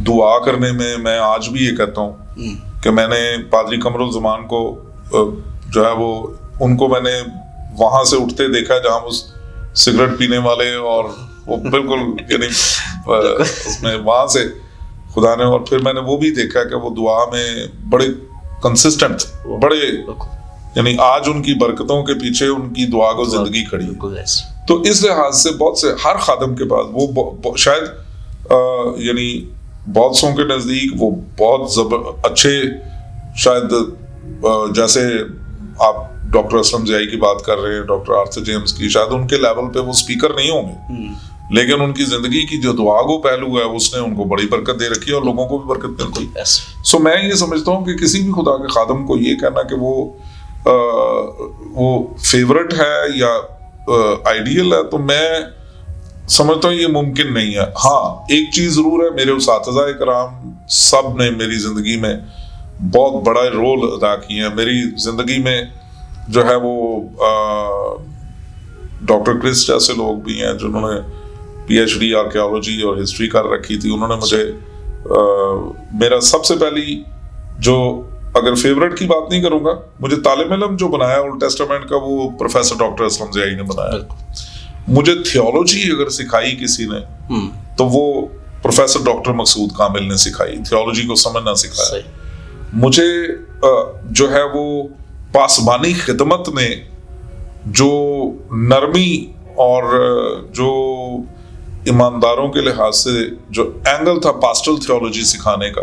دعا کرنے میں آج بھی یہ کہتا ہوں کہ میں نے پادری قمر الزمان کو جو ہے وہ ان کو میں نے وہاں سے اٹھتے دیکھا جہاں وہ سگریٹ پینے والے, اور وہ بالکل یعنی اس میں وہاں سے خدا نے, اور پھر میں نے وہ بھی دیکھا کہ وہ دعا میں بڑے کنسسٹنٹ, بڑے یعنی آج ان کی برکتوں کے پیچھے ان کی دعا کو زندگی کھڑی ہے. تو اس لحاظ سے بہت سے ہر خادم کے پاس وہ شاید یعنی بہت سوں کے نزدیک وہ بہت اچھے شاید جیسے آپ ڈاکٹر اسلم ضیائی کی بات کر رہے ہیں, ڈاکٹر آرتھر جیمز کی, شاید ان کے لیول پہ وہ اسپیکر نہیں ہوں گے, لیکن ان کی زندگی کی جو دعا گو پہلو ہے اس نے ان کو بڑی برکت دے رکھی ہے اور لوگوں کو بھی برکت ملتی ہے. سو میں یہ سمجھتا ہوں کہ کسی بھی خدا کے خادم کو یہ کہنا کہ وہ فیورٹ ہے یا آئیڈیل ہے, تو میں سمجھتا ہوں یہ ممکن نہیں ہے. ہاں ایک چیز ضرور ہے, میرے اساتذہ کرام سب نے میری زندگی میں بہت بڑا رول ادا کیے ہیں. میری زندگی میں جو ہے وہ ڈاکٹر کرس جیسے لوگ بھی ہیں جنہوں نے پی ایچ ڈی آرکیالوجی اور ہسٹری کر رکھی تھی. انہوں نے مجھے میرا سب سے پہلی جو اگر فیورٹ کی بات نہیں کروں گا, مجھے طالب علم جو بنایا اولڈ ٹیسٹامنٹ کا وہ پروفیسر ڈاکٹر اسلم ضیائی نے بنایا. مجھے تھیولوجی اگر سکھائی کسی نے تو وہ پروفیسر ڈاکٹر مقصود کامل نے سکھائی, تھیولوجی کو سمجھنا سکھایا. مجھے جو ہے وہ پاسبانی خدمت میں جو نرمی اور جو ایمانداروں کے لحاظ سے جو اینگل تھا پاسٹرل تھیولوجی سکھانے کا,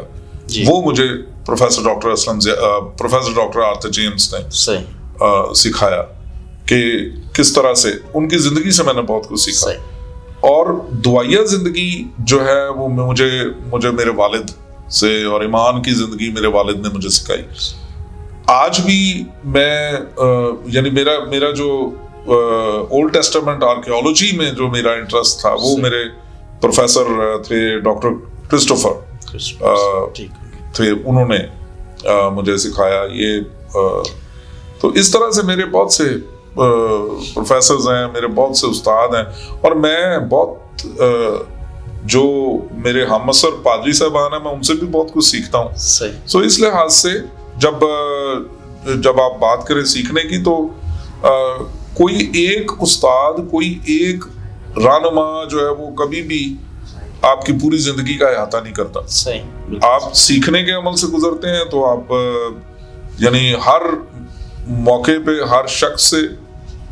وہ مجھے پروفیسر ڈاکٹر آرتھر جیمز نے سکھایا کہ کس طرح سے ان کی زندگی سے میں نے بہت کچھ سیکھا. اور دعائیہ زندگی جو ہے وہ مجھے میرے والد سے, اور ایمان کی زندگی میرے والد نے مجھے سکھائی. آج بھی میں یعنی میرا جو اولڈ ٹیسٹامنٹ آرکیالوجی میں جو میرا انٹرسٹ تھا وہ میرے پروفیسر تھے ڈاکٹر کرسٹوفر تھے, انہوں نے مجھے سکھایا یہ. تو اس طرح سے میرے بہت سے پروفیسرز ہیں, میرے بہت سے استاد ہیں, اور میں بہت جو میرے ہم عصر پادری صاحبان ہیں میں ان سے بھی بہت کچھ سیکھتا ہوں. سو اس لحاظ سے جب آپ بات کریں سیکھنے کی تو کوئی ایک استاد, کوئی ایک رہنما جو ہے وہ کبھی بھی آپ کی پوری زندگی کا احاطہ نہیں کرتا. آپ سیکھنے کے عمل سے گزرتے ہیں تو آپ یعنی ہر موقع پہ ہر شخص سے,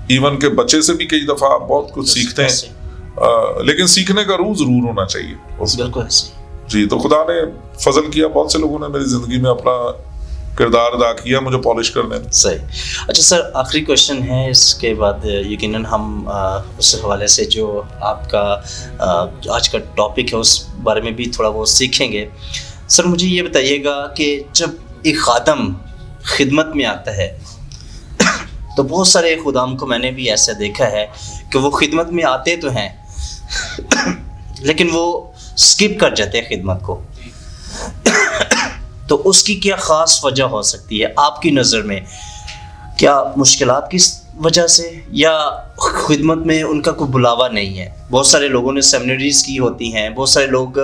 ایون کہ بچے سے بھی کئی دفعہ آپ بہت کچھ سیکھتے ہیں, لیکن سیکھنے کا روح ضرور ہونا چاہیے. بالکل جی, تو خدا نے فضل کیا, بہت سے لوگوں نے میری زندگی میں اپنا کردار ادا کیا مجھے پالش کرنے میں. صحیح. اچھا سر, آخری کوشچن ہے, اس کے بعد یقیناً ہم اس حوالے سے جو آپ کا آج کا ٹاپک ہے اس بارے میں بھی تھوڑا بہت سیکھیں گے. سر مجھے یہ بتائیے گا کہ جب ایک خادم خدمت میں آتا ہے تو بہت سارے خدام کو میں نے بھی ایسا دیکھا ہے کہ وہ خدمت میں آتے تو ہیں لیکن وہ اسکپ کر جاتے ہیں خدمت کو. تو اس کی کیا خاص وجہ ہو سکتی ہے آپ کی نظر میں؟ کیا مشکلات کی وجہ سے, یا خدمت میں ان کا کوئی بلاوا نہیں ہے؟ بہت سارے لوگوں نے سیمینریز کی ہوتی ہیں, بہت سارے لوگ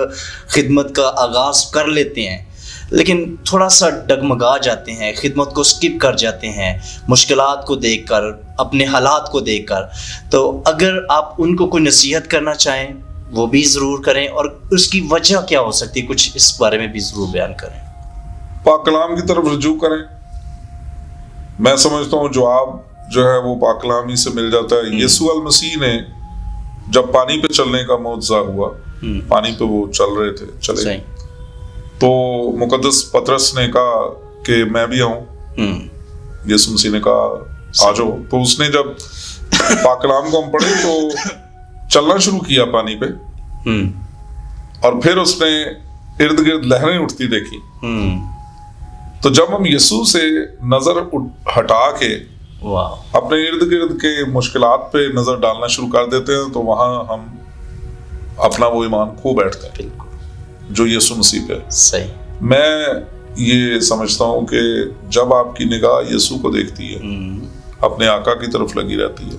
خدمت کا آغاز کر لیتے ہیں لیکن تھوڑا سا ڈگمگا جاتے ہیں, خدمت کو اسکپ کر جاتے ہیں مشکلات کو دیکھ کر, اپنے حالات کو دیکھ کر. تو اگر آپ ان کو کوئی نصیحت کرنا چاہیں وہ بھی ضرور کریں, اور اس کی وجہ کیا ہو سکتی ہے, کچھ اس بارے میں بھی ضرور بیان کریں. پاک کلام کی طرف رجوع کریں. میں سمجھتا ہوں جواب جو ہے وہ پاک کلام ہی سے مل جاتا ہے. یسوع المسیح نے جب پانی پہ چلنے کا معجزہ ہوا, پانی پہ وہ چل رہے تھے, چلے, تو مقدس پطرس نے کہا کہ میں بھی آؤں. یسوع مسیح نے کہا آ جاؤ. تو اس نے جب پاک کلام کو ہم پڑھے تو چلنا شروع کیا پانی پہ, اور پھر اس نے ارد گرد لہریں اٹھتی دیکھی. تو جب ہم یسوع سے نظر ہٹا کے اپنے ارد گرد کے مشکلات پہ نظر ڈالنا شروع کر دیتے ہیں تو وہاں ہم اپنا وہ ایمان کھو بیٹھتے ہیں جو یسوع مسیح پہ. صحیح. میں یہ سمجھتا ہوں کہ جب آپ کی نگاہ یسوع کو دیکھتی ہے, اپنے آقا کی طرف لگی رہتی ہے,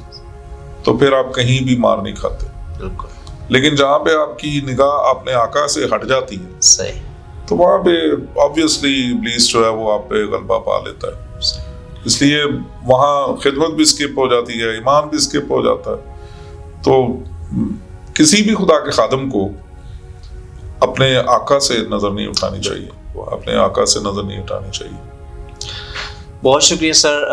تو پھر آپ کہیں بھی مار نہیں کھاتے. بالکل. لیکن جہاں پہ آپ کی نگاہ اپنے آقا سے ہٹ جاتی ہے, صحیح, تو وہاں پہ آبویسلی ابلیس جو ہے وہ آپ پہ غلبہ پا لیتا ہے. اس لیے وہاں خدمت بھی اسکپ ہو جاتی ہے, ایمان بھی اسکپ ہو جاتا ہے. تو کسی بھی خدا کے خادم کو اپنے آقا سے نظر نہیں اٹھانی چاہیے, اپنے آقا سے نظر نہیں اٹھانی چاہیے. بہت شکریہ سر.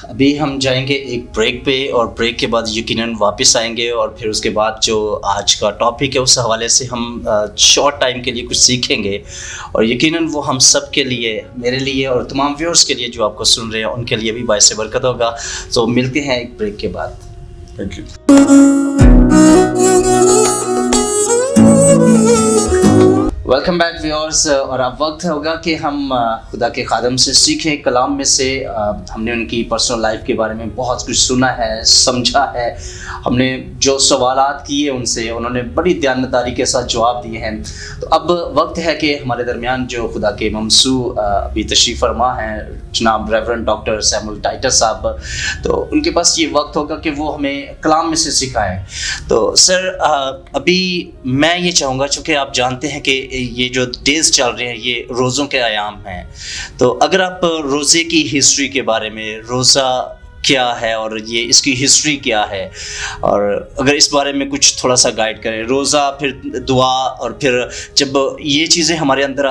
ابھی ہم جائیں گے ایک بریک پہ اور بریک کے بعد یقیناً واپس آئیں گے اور پھر اس کے بعد جو آج کا ٹاپک ہے اس حوالے سے ہم شارٹ ٹائم کے لیے کچھ سیکھیں گے اور یقیناً وہ ہم سب کے لیے, میرے لیے اور تمام ویورز کے لیے جو آپ کو سن رہے ہیں ان کے لیے بھی باعث برکت ہوگا. تو ملتے ہیں ایک بریک کے بعد. Thank you. Welcome back viewers. اور اب وقت ہوگا کہ ہم خدا کے خادم سے سیکھیں. کلام میں سے ہم نے ان کی پرسنل لائف کے بارے میں بہت کچھ سنا ہے, سمجھا ہے. ہم نے جو سوالات کیے ان سے, انہوں نے بڑی دیانتداری کے ساتھ جواب دیے ہیں. تو اب وقت ہے کہ ہمارے درمیان جو خدا کے ممسوح ابھی تشریف فرما ہیں جناب ریورنڈ ڈاکٹر سیمول ٹائٹس صاحب, تو ان کے پاس یہ وقت ہوگا کہ وہ ہمیں کلام میں سے سکھائیں. تو سر ابھی میں یہ چاہوں گا, چونکہ آپ جانتے ہیں کہ یہ جو ڈیز چل رہے ہیں یہ روزوں کے ایام ہیں, تو اگر آپ روزے کی ہسٹری کے بارے میں, روزہ کیا ہے اور یہ اس کی ہسٹری کیا ہے, اور اگر اس بارے میں کچھ تھوڑا سا گائیڈ کریں. روزہ, پھر دعا, اور پھر جب یہ چیزیں ہمارے اندر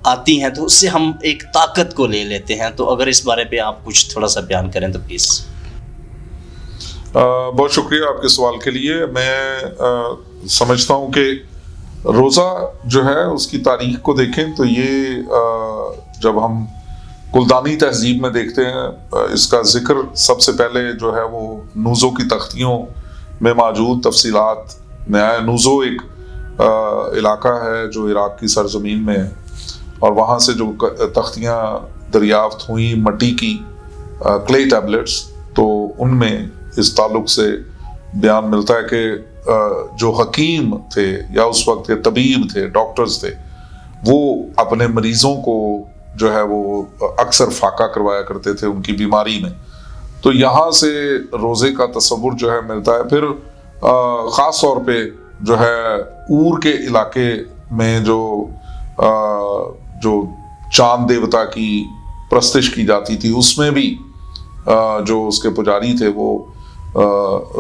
آتی ہیں تو اس سے ہم ایک طاقت کو لے لیتے ہیں, تو اگر اس بارے پہ آپ کچھ تھوڑا سا بیان کریں تو پلیز. بہت شکریہ آپ کے سوال کے لیے. میں سمجھتا ہوں کہ روزہ جو ہے اس کی تاریخ کو دیکھیں تو یہ جب ہم کلدانی تہذیب میں دیکھتے ہیں, اس کا ذکر سب سے پہلے جو ہے وہ نوزو کی تختیوں میں موجود تفصیلات میں آیا. نوزو ایک علاقہ ہے جو عراق کی سرزمین میں ہے, اور وہاں سے جو تختیاں دریافت ہوئیں مٹی کی, کلے ٹیبلٹس, تو ان میں اس تعلق سے بیان ملتا ہے کہ جو حکیم تھے یا اس وقت کے طبیب تھے, ڈاکٹرز تھے, وہ اپنے مریضوں کو جو ہے وہ اکثر فاقہ کروایا کرتے تھے ان کی بیماری میں. تو یہاں سے روزے کا تصور جو ہے ملتا ہے. پھر خاص طور پہ جو ہے اور کے علاقے میں جو چاند دیوتا کی پرستش کی جاتی تھی, اس میں بھی جو اس کے پجاری تھے وہ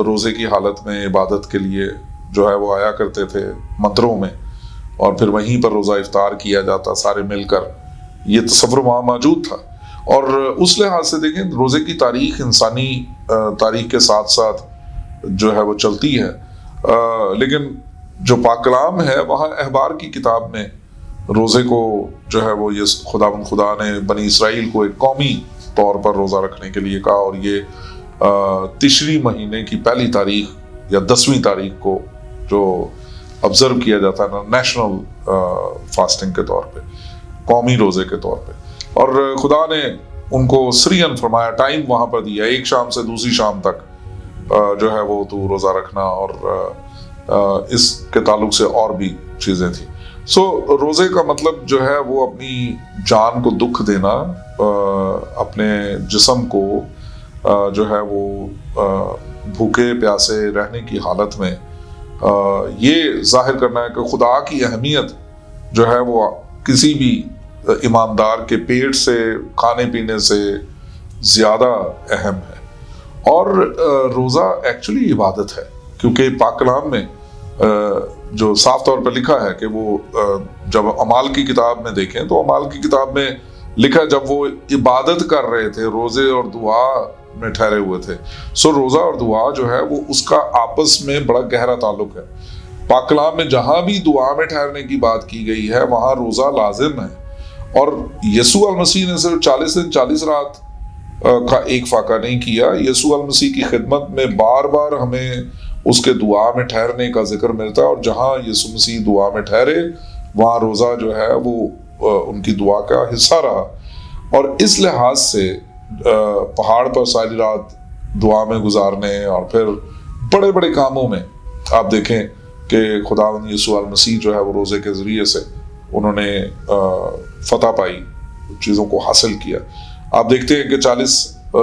روزے کی حالت میں عبادت کے لیے جو ہے وہ آیا کرتے تھے مندروں میں, اور پھر وہیں پر روزہ افطار کیا جاتا سارے مل کر. یہ تصور وہاں موجود تھا. اور اس لحاظ سے دیکھیں روزے کی تاریخ انسانی تاریخ کے ساتھ ساتھ جو ہے وہ چلتی ہے, لیکن جو پاک کلام ہے وہاں احبار کی کتاب میں روزے کو جو ہے وہ یہ خدا نے بنی اسرائیل کو ایک قومی طور پر روزہ رکھنے کے لیے کہا, اور یہ تشری مہینے کی پہلی تاریخ یا 10ویں تاریخ کو جو آبزرو کیا جاتا ہے نا, نیشنل فاسٹنگ کے طور پہ, قومی روزے کے طور پہ. اور خدا نے ان کو سریعاً فرمایا, ٹائم وہاں پر دیا, ایک شام سے دوسری شام تک جو ہے وہ تو روزہ رکھنا, اور اس کے تعلق سے اور بھی چیزیں تھیں. روزے کا مطلب جو ہے وہ اپنی جان کو دکھ دینا, اپنے جسم کو جو ہے وہ بھوکے پیاسے رہنے کی حالت میں یہ ظاہر کرنا ہے کہ خدا کی اہمیت جو ہے وہ کسی بھی ایماندار کے پیٹ سے کھانے پینے سے زیادہ اہم ہے. اور روزہ ایکچولی عبادت ہے, کیونکہ پاک کلام میں جو صاف طور پر لکھا ہے کہ وہ جب اعمال کی کتاب میں دیکھیں تو اعمال کی کتاب میں لکھا جب وہ عبادت کر رہے تھے روزے اور دعا میں ٹھہرے ہوئے تھے. روزہ اور دعا جو ہے وہ اس کا آپس میں بڑا گہرا تعلق ہے. پاک کلام میں جہاں بھی دعا میں ٹھہرنے کی بات کی گئی ہے وہاں روزہ لازم ہے. اور یسوع المسیح نے صرف 40 دن 40 رات کا ایک فاقہ نہیں کیا. یسوع المسیح کی خدمت میں بار بار ہمیں اس کے دعا میں ٹھہرنے کا ذکر ملتا ہے, اور جہاں یسوع مسیح دعا میں ٹھہرے وہاں روزہ جو ہے وہ ان کی دعا کا حصہ رہا. اور اس لحاظ سے پہاڑ پر ساری رات دعا میں گزارنے, اور پھر بڑے بڑے کاموں میں آپ دیکھیں کہ خداوند یسوع المسیح جو ہے وہ روزے کے ذریعے سے انہوں نے فتح پائی, چیزوں کو حاصل کیا. آپ دیکھتے ہیں کہ 40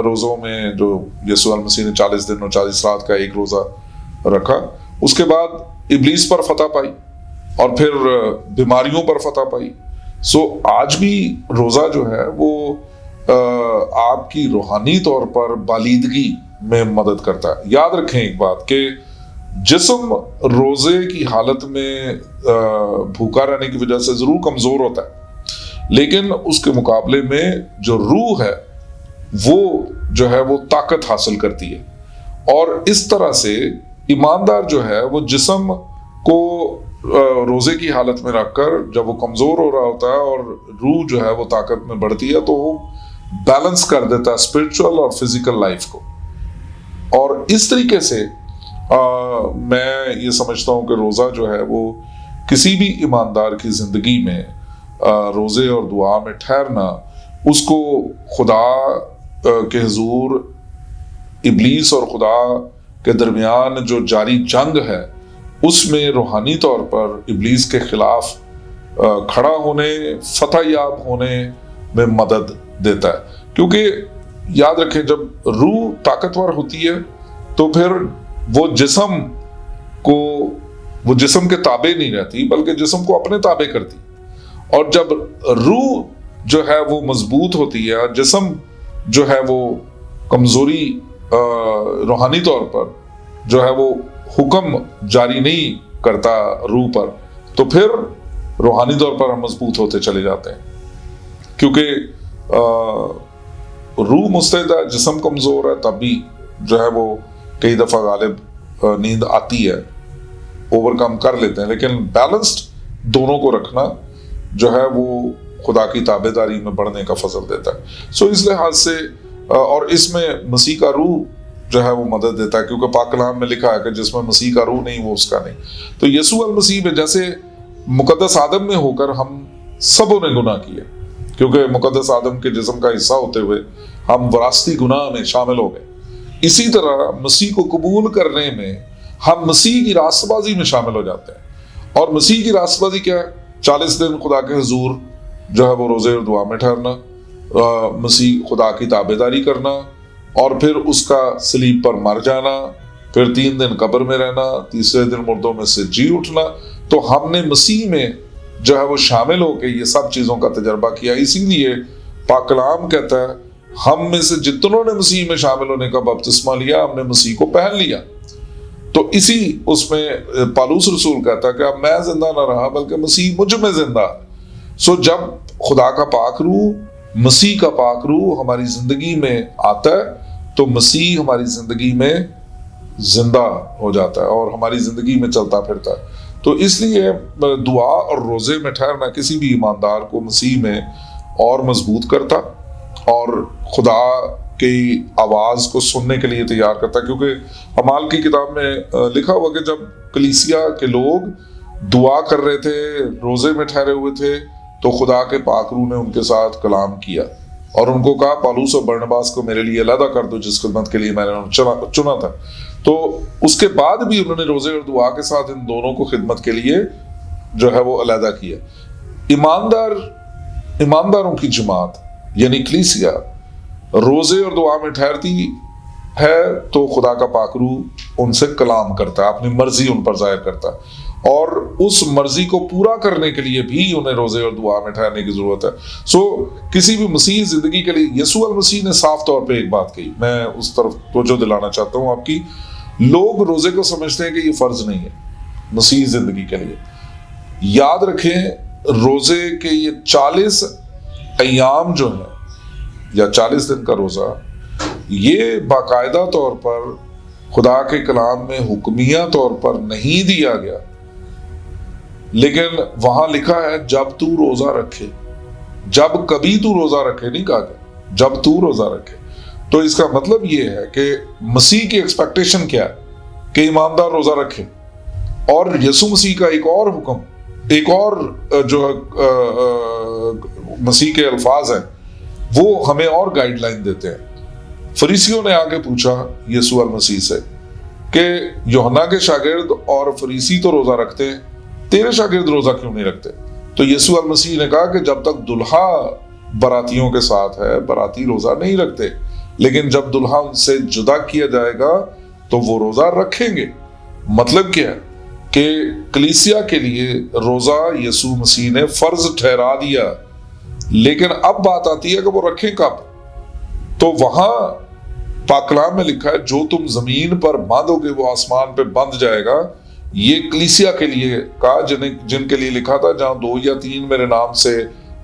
روزوں میں جو یسوع المسیح نے 40 دن اور 40 رات کا ایک روزہ رکھا, اس کے بعد ابلیس پر فتح پائی اور پھر بیماریوں پر فتح پائی. آج بھی روزہ جو ہے وہ آپ کی روحانی طور پر بالیدگی میں مدد کرتا ہے. یاد رکھیں ایک بات کہ جسم روزے کی حالت میں بھوکا رہنے کی وجہ سے ضرور کمزور ہوتا ہے, لیکن اس کے مقابلے میں جو روح ہے وہ جو ہے وہ طاقت حاصل کرتی ہے. اور اس طرح سے ایماندار جو ہے وہ جسم کو روزے کی حالت میں رکھ کر جب وہ کمزور ہو رہا ہوتا ہے اور روح جو ہے وہ طاقت میں بڑھتی ہے تو وہ بیلنس کر دیتا ہے اسپرچول اور فزیکل لائف کو. اور اس طریقے سے میں یہ سمجھتا ہوں کہ روزہ جو ہے وہ کسی بھی ایماندار کی زندگی میں روزے اور دعا میں ٹھہرنا اس کو خدا کے حضور ابلیس اور خدا کے درمیان جو جاری جنگ ہے اس میں روحانی طور پر ابلیس کے خلاف کھڑا ہونے، فتح یاب ہونے میں مدد دیتا ہے. کیونکہ یاد رکھیں جب روح طاقتور ہوتی ہے تو پھر وہ جسم کے تابع نہیں رہتی بلکہ جسم کو اپنے تابع کرتی. اور جب روح جو ہے وہ مضبوط ہوتی ہے اور جسم جو ہے وہ کمزوری روحانی طور پر جو ہے وہ حکم جاری نہیں کرتا روح پر، تو پھر روحانی طور پر ہم مضبوط ہوتے چلے جاتے ہیں. کیونکہ روح مستعد ہے، جسم کمزور ہے، تب بھی جو ہے وہ کئی دفعہ غالب نیند آتی ہے، اوور کم کر لیتے ہیں. لیکن بیلنسڈ دونوں کو رکھنا جو ہے وہ خدا کی تابع داری میں بڑھنے کا فضل دیتا ہے. سو اس لحاظ سے اور اس میں مسیح کا روح جو ہے وہ مدد دیتا ہے، کیونکہ پاک کلام میں لکھا ہے کہ جس میں مسیح کا روح نہیں وہ اس کا نہیں. تو یسوع المسیح میں جیسے مقدس آدم میں ہو کر ہم سبوں نے گناہ کیا، کیونکہ مقدس آدم کے جسم کا حصہ ہوتے ہوئے ہم وراثتی گناہ میں شامل ہو گئے، اسی طرح مسیح کو قبول کرنے میں ہم مسیح کی راست بازی میں شامل ہو جاتے ہیں. اور مسیح کی راست بازی کیا ہے؟ 40 دن خدا کے حضور جو ہے وہ روزے اور دعا میں ٹھہرنا، مسیح خدا کی تابع داری کرنا، اور پھر اس کا صلیب پر مر جانا، پھر 3 دن قبر میں رہنا، تیسرے دن مردوں میں سے جی اٹھنا. تو ہم نے مسیح میں جو ہے وہ شامل ہو کے یہ سب چیزوں کا تجربہ کیا. اسی لیے پاک کلام کہتا ہے ہم میں سے جتنوں نے مسیح میں شامل ہونے کا بپتسمہ لیا ہم نے مسیح کو پہن لیا. تو اسی اس میں پالوس رسول کہتا ہے کہ اب میں زندہ نہ رہا بلکہ مسیح مجھ میں زندہ. سو جب خدا کا پاک روح، مسیح کا پاک روح ہماری زندگی میں آتا ہے تو مسیح ہماری زندگی میں زندہ ہو جاتا ہے اور ہماری زندگی میں چلتا پھرتا ہے. تو اس لیے دعا اور روزے میں ٹھہرنا کسی بھی ایماندار کو مسیح میں اور مضبوط کرتا اور خدا کی آواز کو سننے کے لیے تیار کرتا. کیونکہ اعمال کی کتاب میں لکھا ہوا کہ جب کلیسیا کے لوگ دعا کر رہے تھے، روزے میں ٹھہرے ہوئے تھے، تو خدا کے پاک روح نے ان کے ساتھ کلام کیا اور ان کو کہا پالوس اور برنباس کو میرے لیے علیحدہ کر دو جس خدمت کے لیے میں نے چنا تھا. تو اس کے بعد بھی انہوں نے روزے اور دعا کے ساتھ ان دونوں کو خدمت کے لیے جو ہے وہ علیحدہ کیا. ایمانداروں کی جماعت یعنی کلیسیا روزے اور دعا میں ٹھہرتی ہے تو خدا کا پاک روح ان سے کلام کرتا ہے، اپنی مرضی ان پر ظاہر کرتا ہے، اور اس مرضی کو پورا کرنے کے لیے بھی انہیں روزے اور دعا میں ٹھہرنے کی ضرورت ہے. سو کسی بھی مسیح زندگی کے لیے یسوع المسیح نے صاف طور پہ ایک بات کہی، میں اس طرف توجہ دلانا چاہتا ہوں آپ کی. لوگ روزے کو سمجھتے ہیں کہ یہ فرض نہیں ہے مسیح زندگی کے لیے. یاد رکھیں روزے کے یہ 40 ایام جو ہیں یا 40 دن کا روزہ یہ باقاعدہ طور پر خدا کے کلام میں حکمیہ طور پر نہیں دیا گیا، لیکن وہاں لکھا ہے جب تو روزہ رکھے. جب کبھی تو روزہ رکھے نہیں کہا گیا، جب تو روزہ رکھے. تو اس کا مطلب یہ ہے کہ مسیح کی ایکسپیکٹیشن کیا ہے کہ ایماندار روزہ رکھے. اور یسوع مسیح کا ایک اور حکم، ایک اور جو مسیح کے الفاظ ہیں وہ ہمیں اور گائیڈ لائن دیتے ہیں. فریسیوں نے آگے پوچھا یسوع المسیح سے کہ یوحنا کے شاگرد اور فریسی تو روزہ رکھتے ہیں، تیرے شاگرد روزہ کیوں نہیں رکھتے؟ تو یسوع المسیح نے کہا کہ جب تک دلہا براتیوں کے ساتھ ہے براتی روزہ نہیں رکھتے، لیکن جب دلہا ان سے جدا کیا جائے گا تو وہ روزہ رکھیں گے. مطلب کیا ہے کہ کلیسیا کے لیے روزہ یسوع مسیح نے فرض ٹھہرا دیا، لیکن اب بات آتی ہے کہ وہ رکھیں کب. تو وہاں پاک کلام میں لکھا ہے جو تم زمین پر باندھو گے وہ آسمان پہ بندھ جائے گا. یہ کلیسیا کے لیے کہا جن کے لیے لکھا تھا جہاں 2 یا 3 میرے نام سے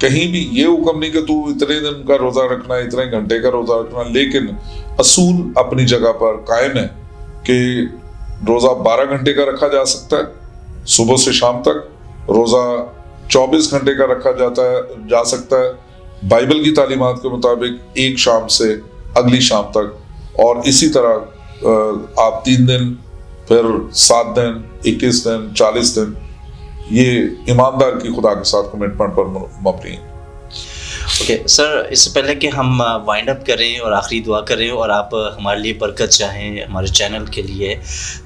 کہیں بھی یہ حکم نہیں کہ تو اتنے دن کا روزہ رکھنا ہے, اتنے گھنٹے کا روزہ رکھنا, لیکن اصول اپنی جگہ پر قائم ہے کہ روزہ 12 گھنٹے کا رکھا جا سکتا ہے صبح سے شام تک, روزہ 24 گھنٹے کا رکھا جا سکتا ہے بائبل کی تعلیمات کے مطابق ایک شام سے اگلی شام تک, اور اسی طرح آپ 3 دن, پھر 7 دن, 21 دن, 40 دن, یہ ایماندار کی خدا کے ساتھ کمٹمنٹ پر مبنی ہے. اوکے سر, اس سے پہلے کہ ہم وائنڈ اپ کریں اور آخری دعا کریں اور آپ ہمارے لیے برکت چاہیں ہمارے چینل کے لیے,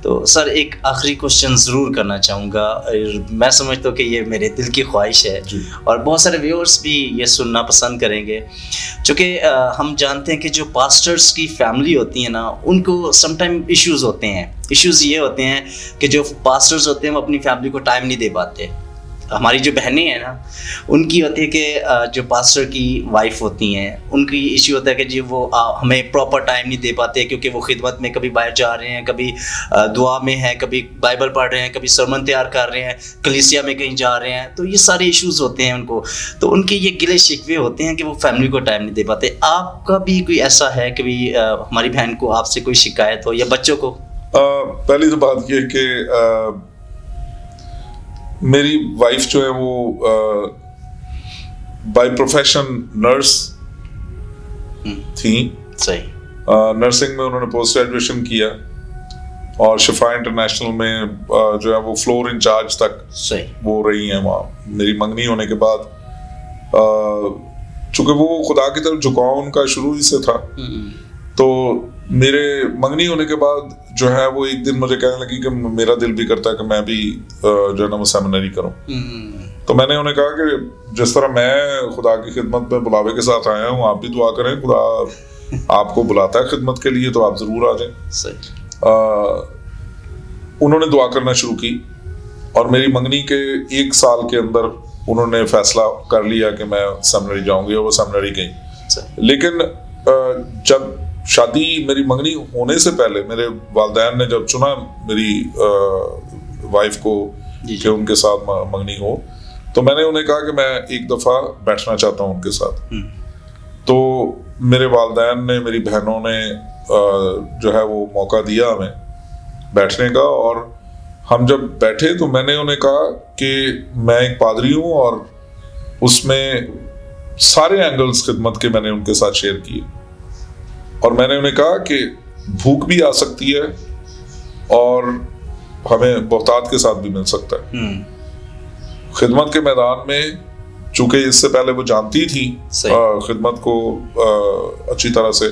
تو سر ایک آخری کوشچن ضرور کرنا چاہوں گا. میں سمجھتا ہوں کہ یہ میرے دل کی خواہش ہے اور بہت سارے ویورز بھی یہ سننا پسند کریں گے, چونکہ ہم جانتے ہیں کہ جو پاسٹرز کی فیملی ہوتی ہیں نا, ان کو سم ٹائم ایشوز ہوتے ہیں. ایشوز یہ ہوتے ہیں کہ جو پاسٹرز ہوتے ہیں وہ اپنی فیملی کو ٹائم نہیں دے پاتے. ہماری جو بہنیں ہیں نا, ان کی ہوتی ہے کہ جو پاسٹر کی وائف ہوتی ہیں ان کی ایشو ہوتا ہے کہ جی وہ ہمیں پراپر ٹائم نہیں دے پاتے, کیونکہ وہ خدمت میں کبھی باہر جا رہے ہیں, کبھی دعا میں ہیں, کبھی بائبل پڑھ رہے ہیں, کبھی سرمن تیار کر رہے ہیں, کلیسیا میں کہیں جا رہے ہیں. تو یہ سارے ایشوز ہوتے ہیں ان کو, تو ان کے یہ گلے شکوے ہوتے ہیں کہ وہ فیملی کو ٹائم نہیں دے پاتے. آپ کا بھی کوئی ایسا ہے کہ ہماری بہن کو آپ سے کوئی شکایت ہو یا بچوں کو؟ پہلی تو بات یہ کہ میری وائف جو ہے وہ بائی پروفیشن نرس تھیں. صحیح. نرسنگ میں انہوں نے پوسٹ گریجویشن کیا اور شفا انٹرنیشنل میں جو ہے وہ فلور انچارج تک وہ رہی ہیں وہاں. میری منگنی ہونے کے بعد چونکہ وہ خدا کی طرف جھکاؤ ان کا شروع ہی سے تھا, تو میرے منگنی ہونے کے بعد جو ہے وہ ایک دن مجھے کہنے لگی کہ میرا دل بھی کرتا ہے کہ میں بھی جو ہے نا وہ سیمینری کروں. تو میں نے انہیں کہا کہ جس طرح میں خدا کی خدمت میں بلاوے کے ساتھ آیا ہوں, آپ بھی دعا کریں, خدا آپ کو بلاتا ہے خدمت کے لیے تو آپ ضرور آ جائیں. انہوں نے دعا کرنا شروع کی اور میری منگنی کے 1 سال کے اندر انہوں نے فیصلہ کر لیا کہ میں سیمینری جاؤں گی, اور وہ سیمینری گئی. لیکن جب شادی میری منگنی ہونے سے پہلے میرے والدین نے جب چنا میری وائف کو کہ ان کے ساتھ منگنی ہو, تو میں نے انہیں کہا کہ میں ایک دفعہ بیٹھنا چاہتا ہوں ان کے ساتھ. تو میرے والدین نے, میری بہنوں نے جو ہے وہ موقع دیا ہمیں بیٹھنے کا, اور ہم جب بیٹھے تو میں نے انہیں کہا کہ میں ایک پادری ہوں اور اس میں سارے اینگلز خدمت کے میں نے ان کے ساتھ شیئر کیے, اور میں نے انہیں کہا کہ بھوک بھی آ سکتی ہے اور ہمیں بہتات کے ساتھ بھی مل سکتا ہے. خدمت کے میدان میں چونکہ اس سے پہلے وہ جانتی تھی خدمت کو اچھی طرح سے,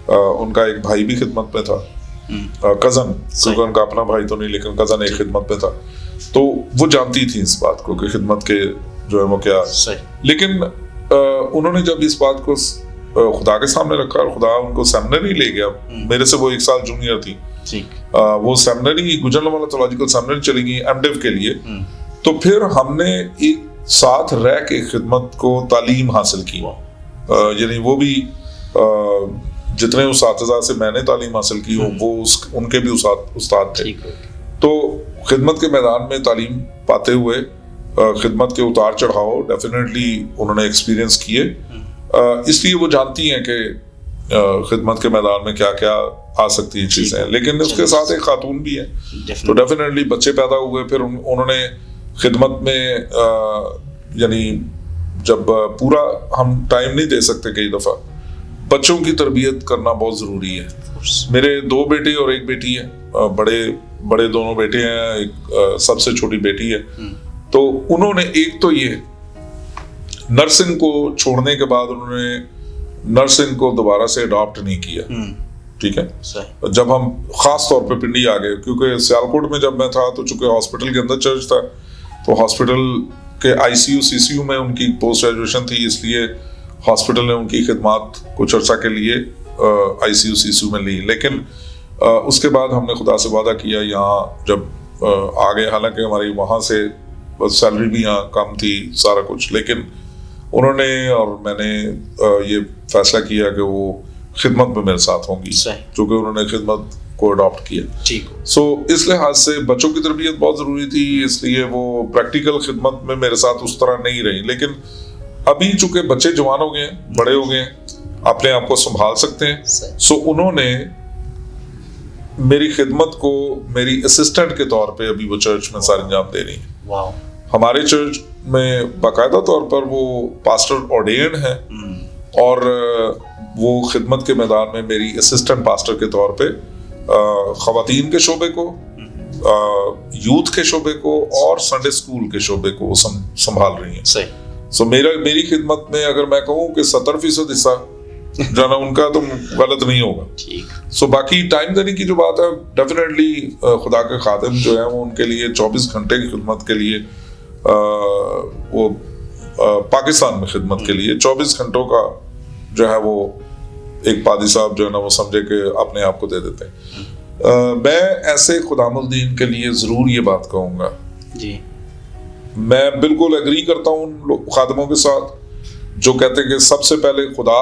ان کا ایک بھائی بھی خدمت میں تھا, کزن, کیونکہ ان کا اپنا بھائی تو نہیں لیکن کزن ایک خدمت میں تھا, تو وہ جانتی تھی اس بات کو کہ خدمت کے جو ہے وہ کیا. لیکن انہوں نے جب اس بات کو خدا کے سامنے رکھا اور خدا ان کو سیمنری لے گیا, میرے سے وہ 1 سال جونیئر تھی, وہ سیمنری گجرانوالہ تھیولوجیکل سیمنری چلی گئی ایم ڈیو کے لیے. تو پھر ہم نے ایک ساتھ رہ کے خدمت کو تعلیم حاصل کی, یعنی وہ بھی جتنے اساتذہ سے میں نے تعلیم حاصل کی وہ ان کے بھی استاد تھے. تو خدمت کے میدان میں تعلیم پاتے ہوئے خدمت کے اتار چڑھاؤ ڈیفینیٹلی انہوں نے ایکسپیرینس کیے, اس لیے وہ جانتی ہیں کہ خدمت کے میدان میں کیا کیا آ سکتی ہیں چیزیں. لیکن اس کے ساتھ ایک خاتون بھی ہے, تو ڈیفینیٹلی بچے پیدا ہوئے, پھر انہوں نے خدمت میں یعنی جب پورا ہم ٹائم نہیں دے سکتے, کئی دفعہ بچوں کی تربیت کرنا بہت ضروری ہے. میرے 2 بیٹے اور 1 بیٹی ہے, بڑے دونوں بیٹے ہیں, ایک سب سے چھوٹی بیٹی ہے. تو انہوں نے ایک تو یہ نرسنگ کو چھوڑنے کے بعد انہوں نے نرسنگ کو دوبارہ سے اڈاپٹ نہیں کیا. ٹھیک ہے, جب ہم خاص طور پہ پنڈی آ گئے, کیونکہ سیالکوٹ میں جب میں تھا تو چونکہ ہاسپٹل کے اندر چرچ تھا, تو ہاسپٹل کے ICU میں ان کی پوسٹ گریجویشن تھی, اس لیے ہاسپٹل نے ان کی خدمات کچھ عرصہ کے لیے ICU میں لی. لیکن اس کے بعد ہم نے خدا سے وعدہ کیا یہاں جب آ گئے, حالانکہ ہماری وہاں سے سیلری بھی یہاں کم تھی سارا کچھ, لیکن انہوں نے اور میں نے یہ فیصلہ کیا کہ وہ خدمت میں میرے ساتھ ہوں گی, چونکہ انہوں نے خدمت کو اڈاپٹ کیا. سو اس لحاظ سے بچوں کی تربیت بہت ضروری تھی, اس لیے وہ پریکٹیکل خدمت میں میرے ساتھ اس طرح نہیں رہی. لیکن ابھی چونکہ بچے جوان ہو گئے ہیں, بڑے ہو گئے ہیں, اپنے آپ کو سنبھال سکتے ہیں, سو انہوں نے میری خدمت کو میری اسسٹنٹ کے طور پہ ابھی وہ چرچ میں سر انجام دے رہی ہیں. ہمارے چرچ میں باقاعدہ طور پر وہ پاسٹر آرڈینڈ ہیں اور وہ خدمت کے میدان میں میری اسسٹنٹ پاسٹر کے طور پہ خواتین کے شعبے کو, یوتھ کے شعبے کو اور سنڈے اسکول کے شعبے کو سنبھال رہی ہیں. سو میری خدمت میں اگر میں کہوں کہ 70% حصہ جو نا ان کا تو غلط نہیں ہوگا. سو باقی ٹائم دینے کی جو بات ہے, ڈیفینیٹلی خدا کے خادم جو ہیں وہ ان کے لیے 24 گھنٹے کی خدمت کے لیے, وہ پاکستان میں خدمت کے لیے 24 گھنٹوں کا جو ہے وہ ایک پادری صاحب جو ہے نا وہ سمجھے کہ اپنے آپ کو دے دیتے ہیں. میں ایسے خدام الدین کے لیے ضرور یہ بات کہوں گا, جی میں بالکل ایگری کرتا ہوں ان خادموں کے ساتھ جو کہتے ہیں کہ سب سے پہلے خدا,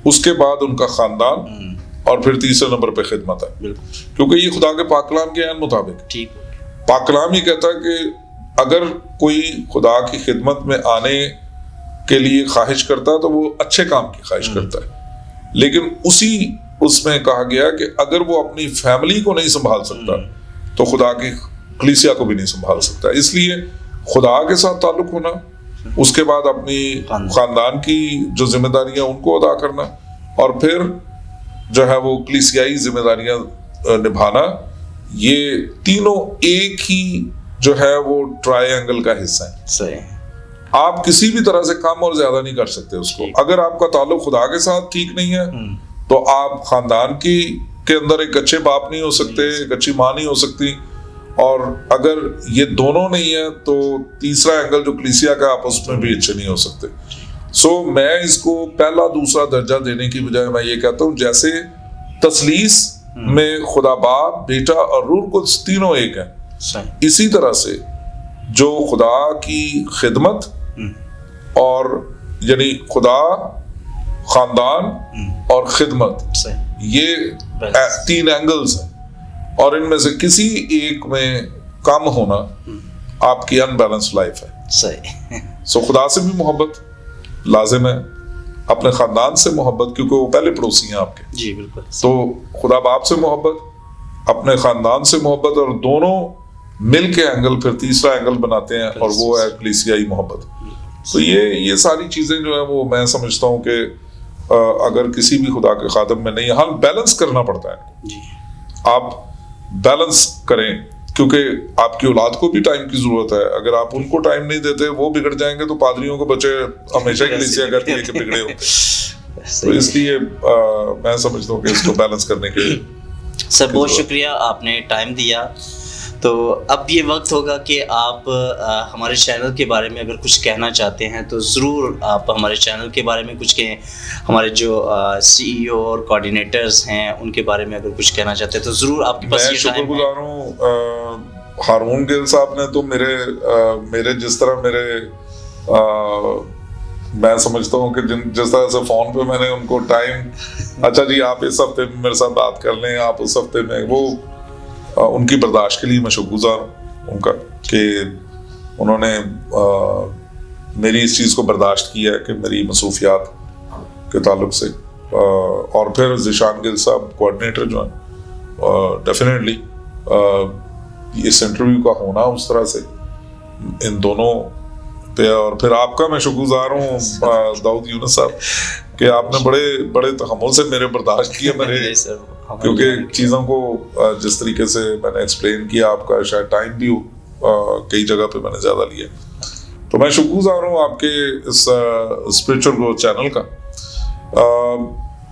اس کے بعد ان کا خاندان, اور پھر تیسرے نمبر پہ خدمت ہے. کیونکہ یہ خدا کے پاک کلام کے عین مطابق پاک کلام یہ کہتا ہے کہ اگر کوئی خدا کی خدمت میں آنے کے لیے خواہش کرتا ہے تو وہ اچھے کام کی خواہش کرتا ہے, لیکن اس میں کہا گیا کہ اگر وہ اپنی فیملی کو نہیں سنبھال سکتا تو خدا کی کلیسیا کو بھی نہیں سنبھال سکتا. اس لیے خدا کے ساتھ تعلق ہونا, اس کے بعد اپنی خاندان کی جو ذمہ داریاں ان کو ادا کرنا, اور پھر جو ہے وہ کلیسیائی ذمہ داریاں نبھانا, یہ تینوں ایک ہی جو ہے وہ ٹرائی اینگل کا حصہ ہے. آپ کسی بھی طرح سے کم اور زیادہ نہیں کر سکتے اس کو. اگر آپ کا تعلق خدا کے ساتھ ٹھیک نہیں ہے تو آپ خاندان کے اندر ایک اچھے باپ نہیں ہو سکتے, ایک اچھی ماں نہیں ہو سکتی, اور اگر یہ دونوں نہیں ہیں تو تیسرا اینگل جو کلیسیا کا, آپ اس میں بھی اچھے نہیں ہو سکتے. سو میں اس کو پہلا دوسرا درجہ دینے کی بجائے میں یہ کہتا ہوں جیسے تثلیث میں خدا باپ, بیٹا اور روح القدس تینوں ایک ہیں, اسی طرح سے جو خدا کی خدمت اور یعنی خدا, خاندان اور خدمت, یہ 3 اینگلز ہیں, اور ان میں سے کسی ایک میں کم ہونا آپ کی ان بیلنس لائف ہے. سو خدا سے بھی محبت لازم ہے, اپنے خاندان سے محبت کیونکہ وہ پہلے پڑوسی ہیں آپ کے, جی بالکل, تو خدا باپ سے محبت, اپنے خاندان سے محبت, اور دونوں مل کے اینگل پھر تیسرا اینگل بناتے ہیں اور وہ ہے کلیسیائی محبت. تو یہ ساری چیزیں جو ہیں وہ میں سمجھتا ہوں کہ اگر کسی بھی خدا کے خادم میں نہیں, ہاں بیلنس کرنا پڑتا ہے, آپ بیلنس کریں کیونکہ آپ کی اولاد کو بھی ٹائم کی ضرورت ہے. اگر آپ ان کو ٹائم نہیں دیتے وہ بگڑ جائیں گے, تو پادریوں کو بچے ہمیشہ کلیسیا کہتی ہے کہ بگڑے ہوتے. تو اس لیے میں سمجھتا ہوں کہ اس کو بیلنس کرنے کے سر بہت شکریہ, آپ نے ٹائم دیا. تو اب یہ وقت ہوگا کہ آپ ہمارے چینل کے بارے میں اگر کچھ کہنا چاہتے ہیں تو ضرور آپ ہمارے چینل کے بارے میں کچھ کہیں. ہمارے جو CEO اور کوآرڈینیٹرز ہیں ان کے بارے میں اگر کچھ کہنا چاہتے ہیں تو ضرور آپ کے پاس یہ ٹائم ہے. میں شکر گزار ہوں ہارون گل صاحب نے, تو میرے جس طرح میں سمجھتا ہوں کہ جس طرح سے فون پہ میں نے ان کو ٹائم, اچھا جی آپ اس ہفتے میں میرے ساتھ بات کر لیں, آپ اس ہفتے میں, وہ ان کی برداشت کے لیے میں شکر گزار ہوں ان کا کہ انہوں نے میری اس چیز کو برداشت کیا ہے کہ میری مصروفیات کے تعلق سے. اور پھر ذیشان گل صاحب کوآرڈینیٹر جو ہیں, ڈیفینیٹلی اس انٹرویو کا ہونا اس طرح سے ان دونوں پہ, اور پھر آپ کا میں شکر گزار ہوں داؤد یونس صاحب کہ آپ نے بڑے تحمل سے میرے برداشت کیا میرے, کیونکہ چیزوں کو جس طریقے سے میں نے ایکسپلین کیا آپ کا شاید ٹائم بھی کئی جگہ پہ میں نے زیادہ لیا. تو میں شکر گزار ہوں آپ کے اس اسپرچل گروتھ چینل کا.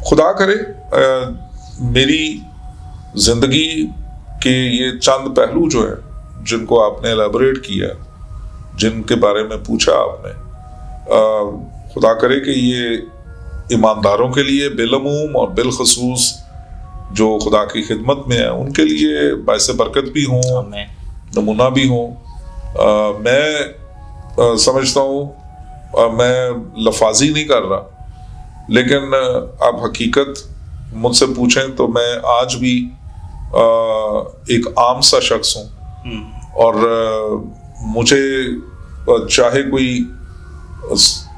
خدا کرے میری زندگی کے یہ چند پہلو جو ہیں جن کو آپ نے الیبوریٹ کیا, جن کے بارے میں پوچھا آپ نے, خدا کرے کہ یہ ایمانداروں کے لیے بالعموم اور بالخصوص جو خدا کی خدمت میں ہیں ان کے لیے باعث برکت بھی ہوں, نمونہ بھی ہوں. میں سمجھتا ہوں, میں لفاظی نہیں کر رہا, لیکن آپ حقیقت مجھ سے پوچھیں تو میں آج بھی ایک عام سا شخص ہوں, اور مجھے چاہے کوئی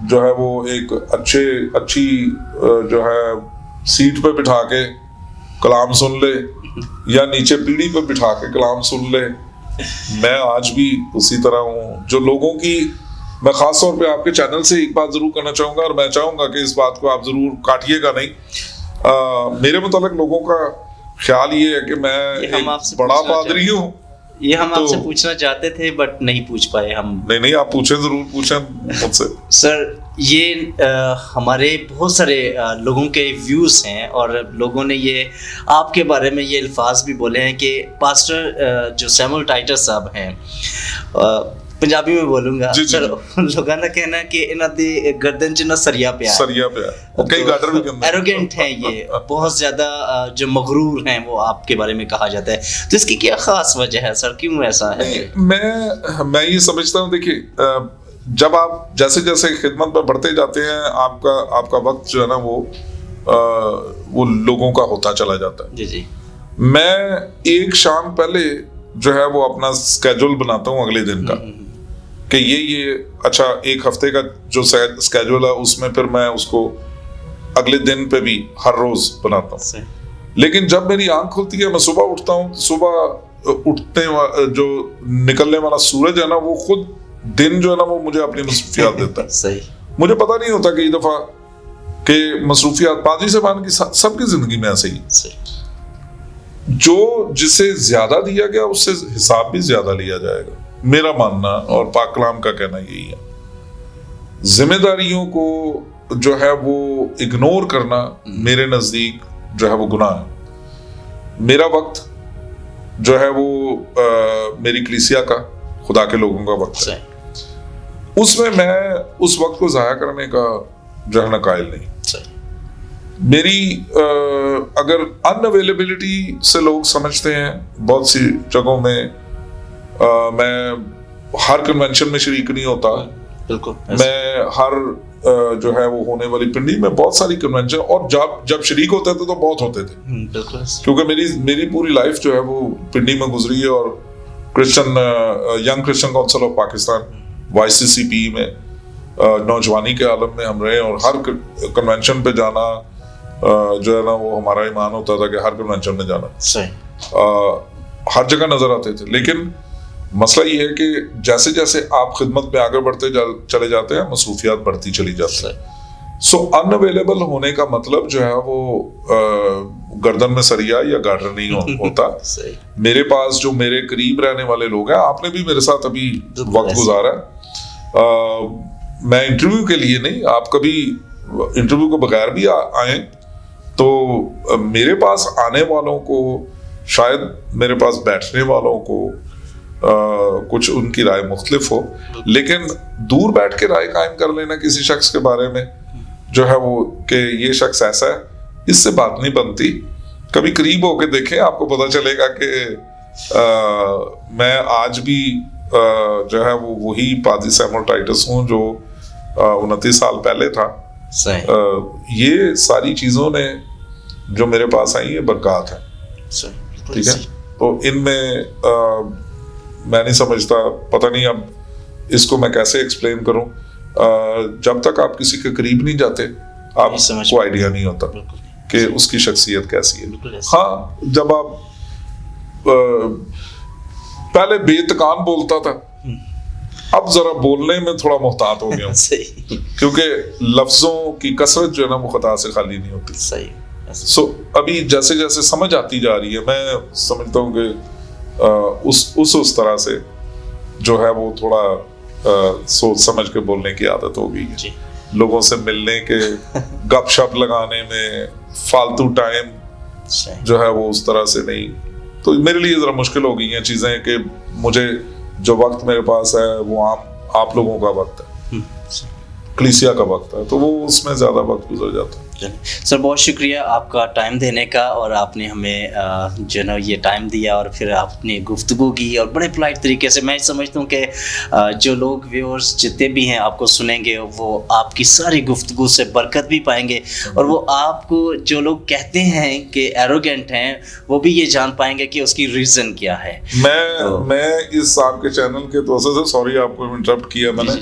جو ہے وہ ایک اچھی جو ہے سیٹ پہ بٹھا کے کلام سن لے یا نیچے پیڑھی پہ بٹھا کے کلام سن لے. میں آج بھی اسی طرح ہوں. جو لوگوں کی میں خاص طور پہ آپ کے چینل سے ایک بات ضرور کرنا چاہوں گا, اور میں چاہوں گا کہ اس بات کو آپ ضرور کاٹیے گا نہیں. میرے متعلق لوگوں کا خیال یہ ہے کہ میں ایک بڑا پادری ہوں. یہ ہم آپ سے پوچھنا چاہتے تھے بٹ نہیں پوچھ پائے ہم. نہیں آپ پوچھیں, ضرور پوچھیں مجھ سے. سر یہ ہمارے بہت سارے لوگوں کے ویوز ہیں اور لوگوں نے یہ آپ کے بارے میں یہ الفاظ بھی بولے ہیں کہ پاسٹر جو سیمول ٹائٹس صاحب ہیں, پنجابی میں بولوں گا سر, لوگوں کا کہنا ہے کہ انہاں دی گردن چ نہ سریا پیا کئی گاڈر بھی کہندے ایروگینٹ ہیں, یہ بہت زیادہ جو مغرور ہیں وہ آپ کے بارے میں کہا جاتا ہے. تو اس کی کیا خاص وجہ ہے سر, کیوں ایسا ہے؟ میں یہ سمجھتا ہوں, دیکھیے جب آپ جیسے جیسے خدمت پہ بڑھتے جاتے ہیں آپ کا وقت جو ہے نا وہ لوگوں کا ہوتا چلا جاتا ہے. جی میں ایک شام پہلے جو ہے وہ اپنا اسکیجول بناتا ہوں اگلے دن کا, کہ یہ اچھا ایک ہفتے کا جو اسکیجول ہے اس میں پھر میں اس کو اگلے دن پہ بھی ہر روز بناتا ہوں. لیکن جب میری آنکھ کھلتی ہے, میں صبح اٹھتا ہوں, صبح اٹھنے جو نکلنے والا سورج ہے نا وہ خود دن جو ہے نا وہ مجھے اپنی مصروفیات دیتا ہے. صحیح. مجھے پتہ نہیں ہوتا کئی دفعہ کہ مصروفیات پادری صاحبان کی سب کی زندگی میں ایسے ہی, جو جسے زیادہ دیا گیا اس سے حساب بھی زیادہ لیا جائے گا. میرا ماننا اور پاک کلام کا کہنا یہی ہے. ذمہ داریوں کو جو ہے وہ اگنور کرنا میرے نزدیک جو ہے وہ گناہ ہے. میرا وقت جو ہے وہ میری کلیسیا کا, خدا کے لوگوں کا وقت ہے. اس میں اس وقت کو ضائع کرنے کا جو ہے نا قائل نہیں. میری اگر ان اویلیبلٹی سے لوگ سمجھتے ہیں, بہت سی جگہوں میں میں ہر کنونشن میں شریک نہیں ہوتا. بالکل. میں ہر جو ہے وہ ہونے والی پنڈی میں بہت ساری کنونشن, اور جب شریک ہوتے تھے تو بہت ہوتے تھے. بالکل. کیونکہ میری پوری لائف جو ہے وہ پنڈی میں گزری ہے, اور Christian young Christian council of Pakistan YCCP میں نوجوانی کے عالم میں ہم رہے, اور ہر کنونشن پہ جانا جو ہے نا وہ ہمارا ایمان ہوتا تھا کہ ہر کنونشن میں جانا. ہر جگہ نظر آتے تھے. لیکن مسئلہ یہ ہے کہ جیسے جیسے آپ خدمت میں آگے بڑھتے چلے جاتے ہیں, مصروفیات بڑھتی چلی جاتی ہیں. سو ان اویلیبل ہونے کا مطلب جو ہے وہ گردن میں سریا یا گاڈر نہیں ہوتا. میرے پاس جو میرے قریب رہنے والے لوگ ہیں, آپ نے بھی میرے ساتھ ابھی وقت گزارا ہے, میں انٹرویو کے لیے نہیں, آپ کبھی انٹرویو کو بغیر بھی آئیں تو میرے پاس آنے والوں کو, شاید میرے پاس بیٹھنے والوں کو کچھ ان کی رائے مختلف ہو, لیکن دور بیٹھ کے رائے قائم کر لینا کسی شخص کے بارے میں جو ہے وہ کہ یہ شخص ایسا ہے, اس سے بات نہیں بنتی. کبھی قریب ہو کے دیکھیں, آپ کو پتہ چلے گا کہ میں آج بھی جو ہے وہ وہی پادری سیمول ٹائٹس ہوں جو 29 سال پہلے تھا. یہ ساری چیزوں نے جو میرے پاس آئی, یہ برکات ہے. ٹھیک ہے. تو ان میں میں نہیں سمجھتا, پتہ نہیں اب اس کو میں کیسے ایکسپلین کروں. جب تک آپ کسی کے قریب نہیں جاتے, آپ کو آئیڈیا نہیں ہوتا کہ اس کی شخصیت کیسی ہے. ہاں, جب آپ پہلے بے تکان بولتا تھا, اب ذرا بولنے میں تھوڑا محتاط ہو گیا ہوں, کیونکہ لفظوں کی کثرت جو ہے نا وہ خطا سے خالی نہیں ہوتی. سو ابھی جیسے جیسے سمجھ آتی جا رہی ہے, میں سمجھتا ہوں کہ اس طرح سے جو ہے وہ تھوڑا سوچ سمجھ کے بولنے کی عادت ہو گئی ہے. لوگوں سے ملنے کے گپ شپ لگانے میں فالتو ٹائم جو ہے وہ اس طرح سے نہیں. تو میرے لیے ذرا مشکل ہو گئی ہیں چیزیں کہ مجھے جو وقت میرے پاس ہے وہ آپ لوگوں کا وقت ہے, کلیسیا کا وقت ہے, تو وہ اس میں زیادہ وقت گزر جاتا ہے. سر بہت شکریہ آپ کا ٹائم دینے کا, اور آپ نے ہمیں جو نا یہ ٹائم دیا, اور پھر آپ نے گفتگو کی اور بڑے پولائٹ طریقے سے. میں سمجھتا ہوں کہ جو لوگ ویورز جتنے بھی ہیں آپ کو سنیں گے وہ آپ کی ساری گفتگو سے برکت بھی پائیں گے, اور وہ آپ کو جو لوگ کہتے ہیں کہ ایروگینٹ ہیں وہ بھی یہ جان پائیں گے کہ اس کی ریزن کیا ہے. میں اس آپ کے چینل کے توسط سے سوری آپ کو انٹرپٹ کیا میں نے,